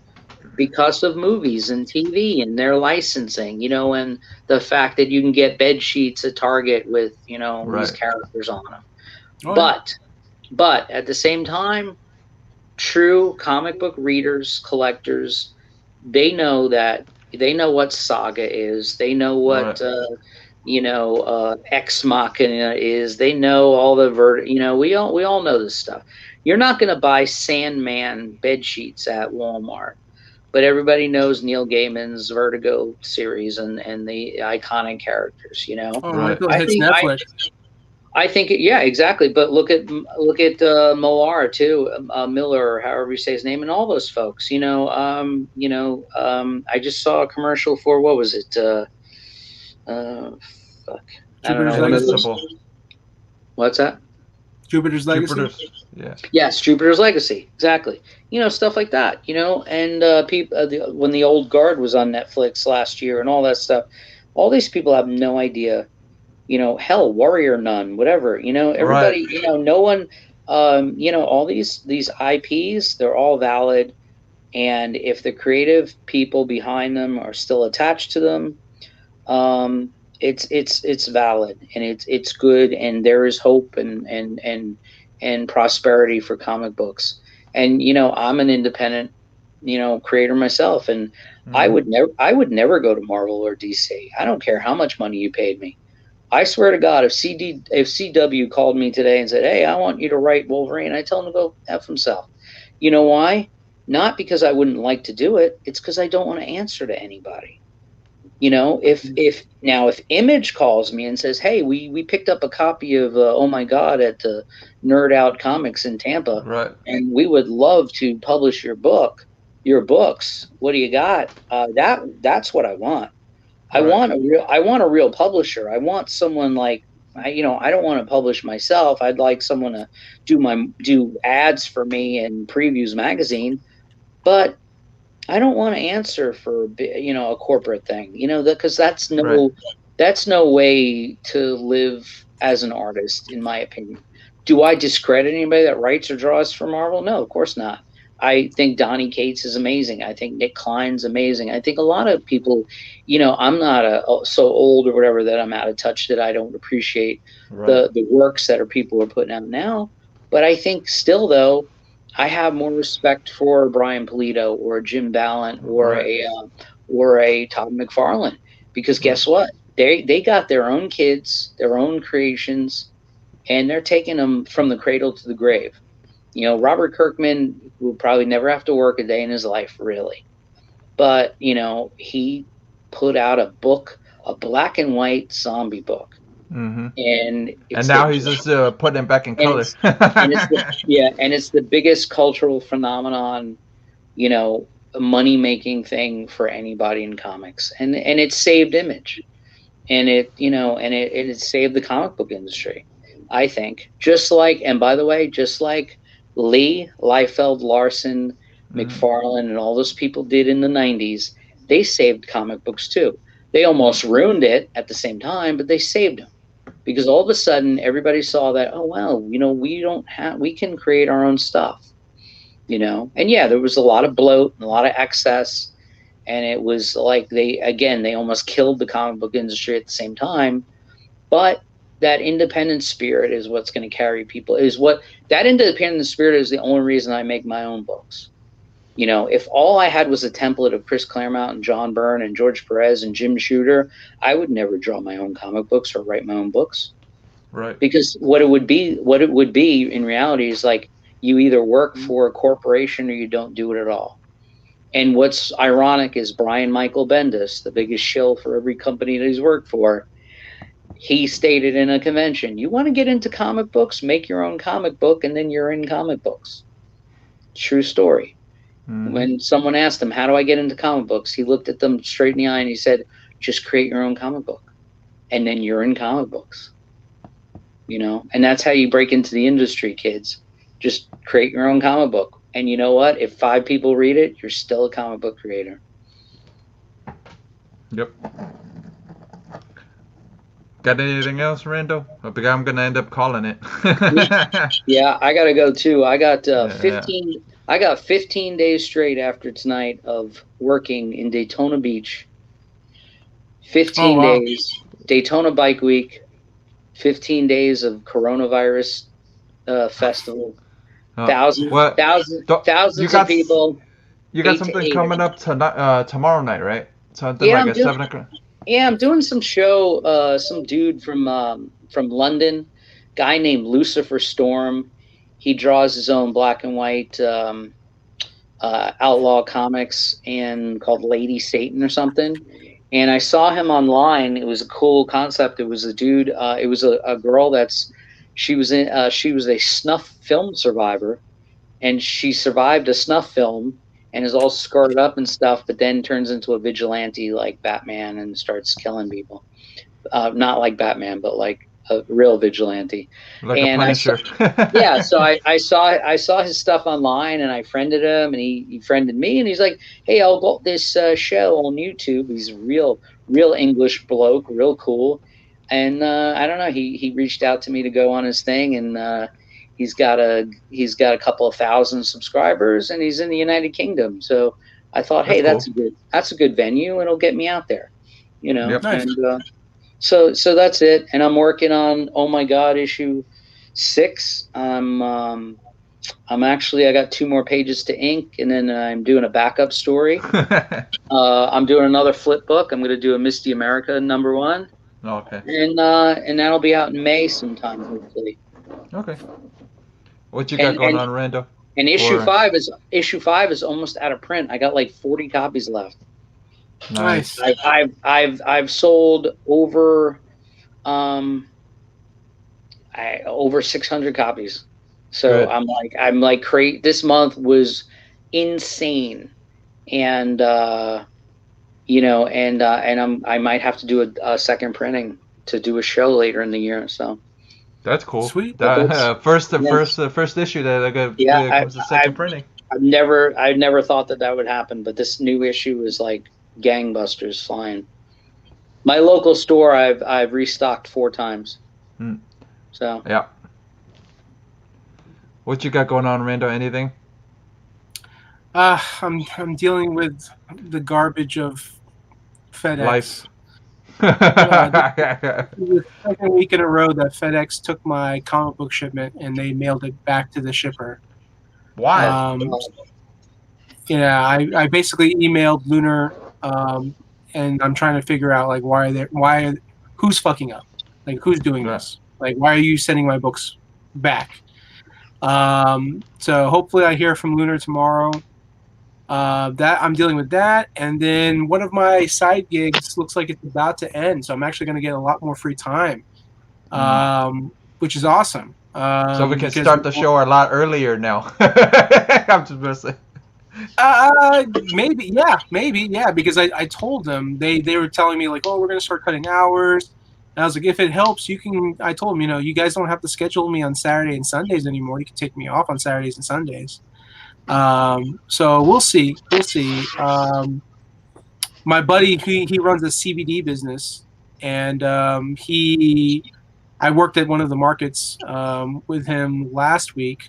[SPEAKER 2] because of movies and TV and their licensing, and the fact that you can get bed sheets at Target with, these characters on them. But at the same time, true comic book readers, collectors, they know that They know what Saga is. They know what
[SPEAKER 1] Right.
[SPEAKER 2] Ex Machina is. They know all the we all know this stuff. You're not going to buy Sandman bed sheets at Walmart, but everybody knows Neil Gaiman's Vertigo series and the iconic characters.
[SPEAKER 3] Oh, wait
[SPEAKER 1] Right.
[SPEAKER 3] till it
[SPEAKER 2] I
[SPEAKER 3] hits
[SPEAKER 2] think
[SPEAKER 3] Netflix.
[SPEAKER 2] I think yeah, exactly. But look at Moar too, Miller, or however you say his name, and all those folks. I just saw a commercial for what was it? Uh, fuck, I don't know.
[SPEAKER 3] Jupiter's
[SPEAKER 2] One of
[SPEAKER 3] Legacy.
[SPEAKER 2] those.
[SPEAKER 1] Invincible.
[SPEAKER 2] What's that?
[SPEAKER 3] Jupiter's Legacy.
[SPEAKER 1] Jupiter's. Yeah.
[SPEAKER 2] Yes, Jupiter's Legacy. Exactly. Stuff like that. And people when the Old Guard was on Netflix last year and all that stuff. All these people have no idea. Hell, Warrior Nun, whatever.
[SPEAKER 1] Right.
[SPEAKER 2] Everybody. No one. All these IPs, they're all valid, and if the creative people behind them are still attached to them, it's valid and it's good, and there is hope and prosperity for comic books. And I'm an independent creator myself, and I
[SPEAKER 1] Hmm.
[SPEAKER 2] would never go to Marvel or DC. I don't care how much money you paid me. I swear to God, if CW called me today and said, "Hey, I want you to write Wolverine," I tell him to go F himself. You know why? Not because I wouldn't like to do it. It's because I don't want to answer to anybody. If Image calls me and says, "Hey, we picked up a copy of Oh My God at Nerd Out Comics in Tampa,
[SPEAKER 1] Right.
[SPEAKER 2] and we would love to publish your books. What do you got?" That's what I want.
[SPEAKER 1] Right.
[SPEAKER 2] I want a real publisher. I want someone like I don't want to publish myself. I'd like someone to do ads for me and Previews magazine, but I don't want to answer for a corporate thing, because
[SPEAKER 1] Right.
[SPEAKER 2] that's no way to live as an artist, in my opinion. Do I discredit anybody that writes or draws for Marvel? No, of course not. I think Donny Cates is amazing. I think Nick Klein's amazing. I think a lot of people, I'm not so old or whatever that I'm out of touch that I don't appreciate
[SPEAKER 1] Right.
[SPEAKER 2] the works that people are putting out now. But I think still though, I have more respect for Brian Pulido or Jim Ballant
[SPEAKER 1] Right.
[SPEAKER 2] or a Todd McFarlane, because
[SPEAKER 1] Right.
[SPEAKER 2] guess what? They got their own kids, their own creations, and they're taking them from the cradle to the grave. Robert Kirkman will probably never have to work a day in his life, really. But, he put out a book, a black and white zombie book.
[SPEAKER 1] Hmm.
[SPEAKER 2] And
[SPEAKER 1] And
[SPEAKER 2] it's
[SPEAKER 1] now he's just putting it back in
[SPEAKER 2] and
[SPEAKER 1] color.
[SPEAKER 2] it's and it's the yeah, and it's the biggest cultural phenomenon, a money making thing for anybody in comics. And it saved Image. And it saved the comic book industry, I think. And by the way, just like Lee, Liefeld, Larson,
[SPEAKER 1] Hmm.
[SPEAKER 2] McFarlane, and all those people did in the 90s, they saved comic books too. They almost ruined it at the same time, but they saved them because all of a sudden everybody saw that, oh wow, we can create our own stuff. And yeah, there was a lot of bloat and a lot of excess, and it was like they almost killed the comic book industry at the same time. But that independent spirit is what's going to carry people. That independent spirit is the only reason I make my own books. If all I had was a template of Chris Claremont and John Byrne and George Perez and Jim Shooter, I would never draw my own comic books or write my own books.
[SPEAKER 1] Right.
[SPEAKER 2] Because what it would be in reality is like you either work for a corporation or you don't do it at all. And what's ironic is Brian Michael Bendis, the biggest shill for every company that he's worked for, he stated in a convention, you want to get into comic books, make your own comic book, and then you're in comic books. True story.
[SPEAKER 1] Hmm.
[SPEAKER 2] When someone asked him, how do I get into comic books? He looked at them straight in the eye and he said, just create your own comic book. And then you're in comic books. And that's how you break into the industry, kids. Just create your own comic book. And you know what? If 5 people read it, you're still a comic book creator.
[SPEAKER 1] Yep. Got anything else, Randall? Because I'm gonna end up calling it.
[SPEAKER 2] Yeah, I gotta go too. I got
[SPEAKER 1] Yeah.
[SPEAKER 2] 15. I got 15 days straight after tonight of working in Daytona Beach.
[SPEAKER 3] Oh
[SPEAKER 2] 15
[SPEAKER 3] wow.
[SPEAKER 2] days, Daytona Bike Week. 15 days of coronavirus festival. Thousands,
[SPEAKER 1] What?
[SPEAKER 2] thousands,
[SPEAKER 1] Do- You
[SPEAKER 2] thousands of
[SPEAKER 1] got
[SPEAKER 2] people.
[SPEAKER 1] you got
[SPEAKER 2] 8 to
[SPEAKER 1] something
[SPEAKER 2] 8
[SPEAKER 1] coming up tonight, tomorrow night, right? Something
[SPEAKER 2] Yeah,
[SPEAKER 1] like
[SPEAKER 2] I'm
[SPEAKER 1] at
[SPEAKER 2] doing.
[SPEAKER 1] 7 o'clock.
[SPEAKER 2] Yeah, I'm doing some show. Some dude from London, guy named Lucifer Storm. He draws his own black and white outlaw comics and called Lady Satan or something. And I saw him online. It was a cool concept. It was a dude. It was a girl that's she was a snuff film survivor, and she survived a snuff film and is all scarred up and stuff, but then turns into a vigilante like Batman and starts killing people. Not like Batman, but like a real vigilante.
[SPEAKER 1] Like a
[SPEAKER 2] And I saw,
[SPEAKER 1] Punisher.
[SPEAKER 2] yeah, so I saw his stuff online, and I friended him, and he friended me, and he's like, "Hey, I got this show on YouTube." He's a real English bloke, real cool, and I don't know. He reached out to me to go on his thing, and he's got a couple of thousand subscribers, and he's in the United Kingdom. So I thought,
[SPEAKER 1] That's
[SPEAKER 2] hey,
[SPEAKER 1] cool.
[SPEAKER 2] that's a good venue, and it'll get me out there,
[SPEAKER 1] Yep.
[SPEAKER 3] Nice.
[SPEAKER 2] and so that's it. And I'm working on Oh My God issue 6. I'm actually I got 2 more pages to ink, and then I'm doing a backup story. I'm doing another flip book. I'm going to do a Misty America #1,
[SPEAKER 1] Okay.
[SPEAKER 2] and that'll be out in May sometime, hopefully.
[SPEAKER 1] Okay. What you got
[SPEAKER 2] And
[SPEAKER 1] going
[SPEAKER 2] and
[SPEAKER 1] on, Rando?
[SPEAKER 2] and issue
[SPEAKER 1] Or-
[SPEAKER 2] 5 is almost out of print. I got like 40 copies left.
[SPEAKER 1] Nice.
[SPEAKER 2] I've sold over over 600 copies. So
[SPEAKER 1] Good.
[SPEAKER 2] I'm like crazy. This month was insane, and I might have to do a second printing to do a show later in the year. So
[SPEAKER 1] That's cool.
[SPEAKER 3] Sweet.
[SPEAKER 1] First issue that comes to second printing.
[SPEAKER 2] I never thought that would happen, but this new issue is like gangbusters flying. My local store, I've restocked 4 times. So
[SPEAKER 1] Yeah. What you got going on, Rando? Anything?
[SPEAKER 3] I'm dealing with the garbage of FedEx.
[SPEAKER 1] Life.
[SPEAKER 3] The second week in a row that FedEx took my comic book shipment and they mailed it back to the shipper.
[SPEAKER 1] Why?
[SPEAKER 3] I basically emailed Lunar, and I'm trying to figure out like who's fucking up, like who's doing this, like why are you sending my books back? So hopefully I hear from Lunar tomorrow. That I'm dealing with that, and then one of my side gigs looks like it's about to end, so I'm actually going to get a lot more free time, which is awesome.
[SPEAKER 1] So we can start the show a lot earlier now. I'm just messing.
[SPEAKER 3] Maybe, yeah. Because I told them they were telling me like, oh, we're going to start cutting hours. And I was like, if it helps, you can. I told them, you guys don't have to schedule me on Saturday and Sundays anymore. You can take me off on Saturdays and Sundays. So we'll see. My buddy, he runs a CBD business, and I worked at one of the markets with him last week.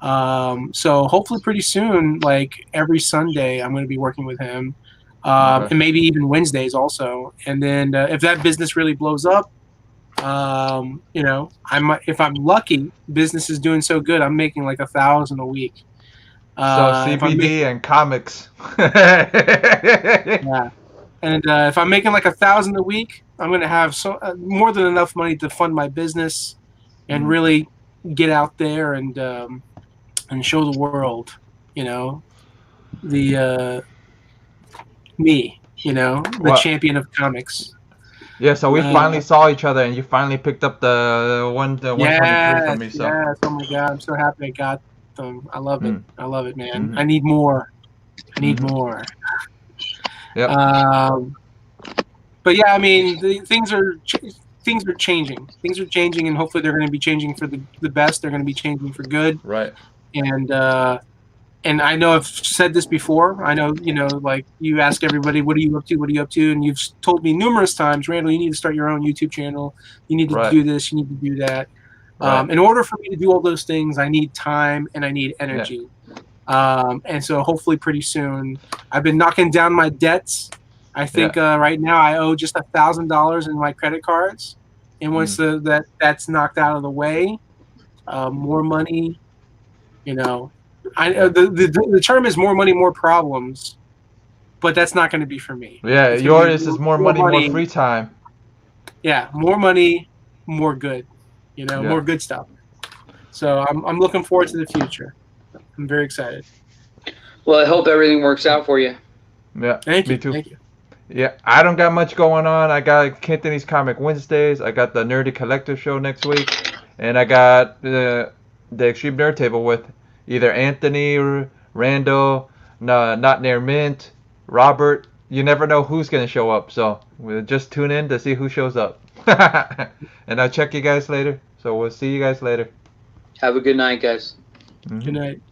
[SPEAKER 3] So hopefully pretty soon, like every Sunday, I'm going to be working with him, and maybe even Wednesdays also. And then if that business really blows up, I might, if I'm lucky, business is doing so good, I'm making like $1,000 a week.
[SPEAKER 1] So CBD and comics.
[SPEAKER 3] Yeah. And if I'm making like $1,000 a week, I'm going to have more than enough money to fund my business and really get out there and show the world, the me, the champion of comics.
[SPEAKER 1] Yeah, so we finally saw each other, and you finally picked up the 123 from me. So.
[SPEAKER 3] Yes, oh my God, I'm so happy I got them. I love it. I love it, man. I need more. More.
[SPEAKER 1] Yep.
[SPEAKER 3] But yeah, I mean, things are changing. Things are changing, and hopefully they're going to be changing for the best. They're going to be changing for good.
[SPEAKER 1] Right.
[SPEAKER 3] And I know I've said this before. I know, like you ask everybody, what are you up to? What are you up to? And you've told me numerous times, Randall, you need to start your own YouTube channel. You need to do this. You need to do that. Right. In order for me to do all those things, I need time and I need energy. Yeah. And so hopefully pretty soon, I've been knocking down my debts. I think right now I owe just $1,000 in my credit cards. And once that's knocked out of the way, more money, the term is more money, more problems. but that's not going to be for me.
[SPEAKER 1] Yeah,
[SPEAKER 3] It's gonna be
[SPEAKER 1] yours is more money, more free time.
[SPEAKER 3] Yeah, more money, more good.
[SPEAKER 1] Yeah.
[SPEAKER 3] More good stuff. So I'm looking forward to the future. I'm very excited.
[SPEAKER 2] Well, I hope everything works out for you.
[SPEAKER 1] Yeah,
[SPEAKER 3] Thank you.
[SPEAKER 1] me too.
[SPEAKER 3] Thank you.
[SPEAKER 1] Yeah, I don't got much going on. I got Kenthony's Comic Wednesdays. I got the Nerdy Collector Show next week, and I got the Extreme Nerd Table with either Anthony, Randall, Not Near Mint, Robert. You never know who's gonna show up, so we'll just tune in to see who shows up. And I'll check you guys later. So we'll see you guys later.
[SPEAKER 2] Have a good night, guys.
[SPEAKER 1] Mhm.
[SPEAKER 3] Good night.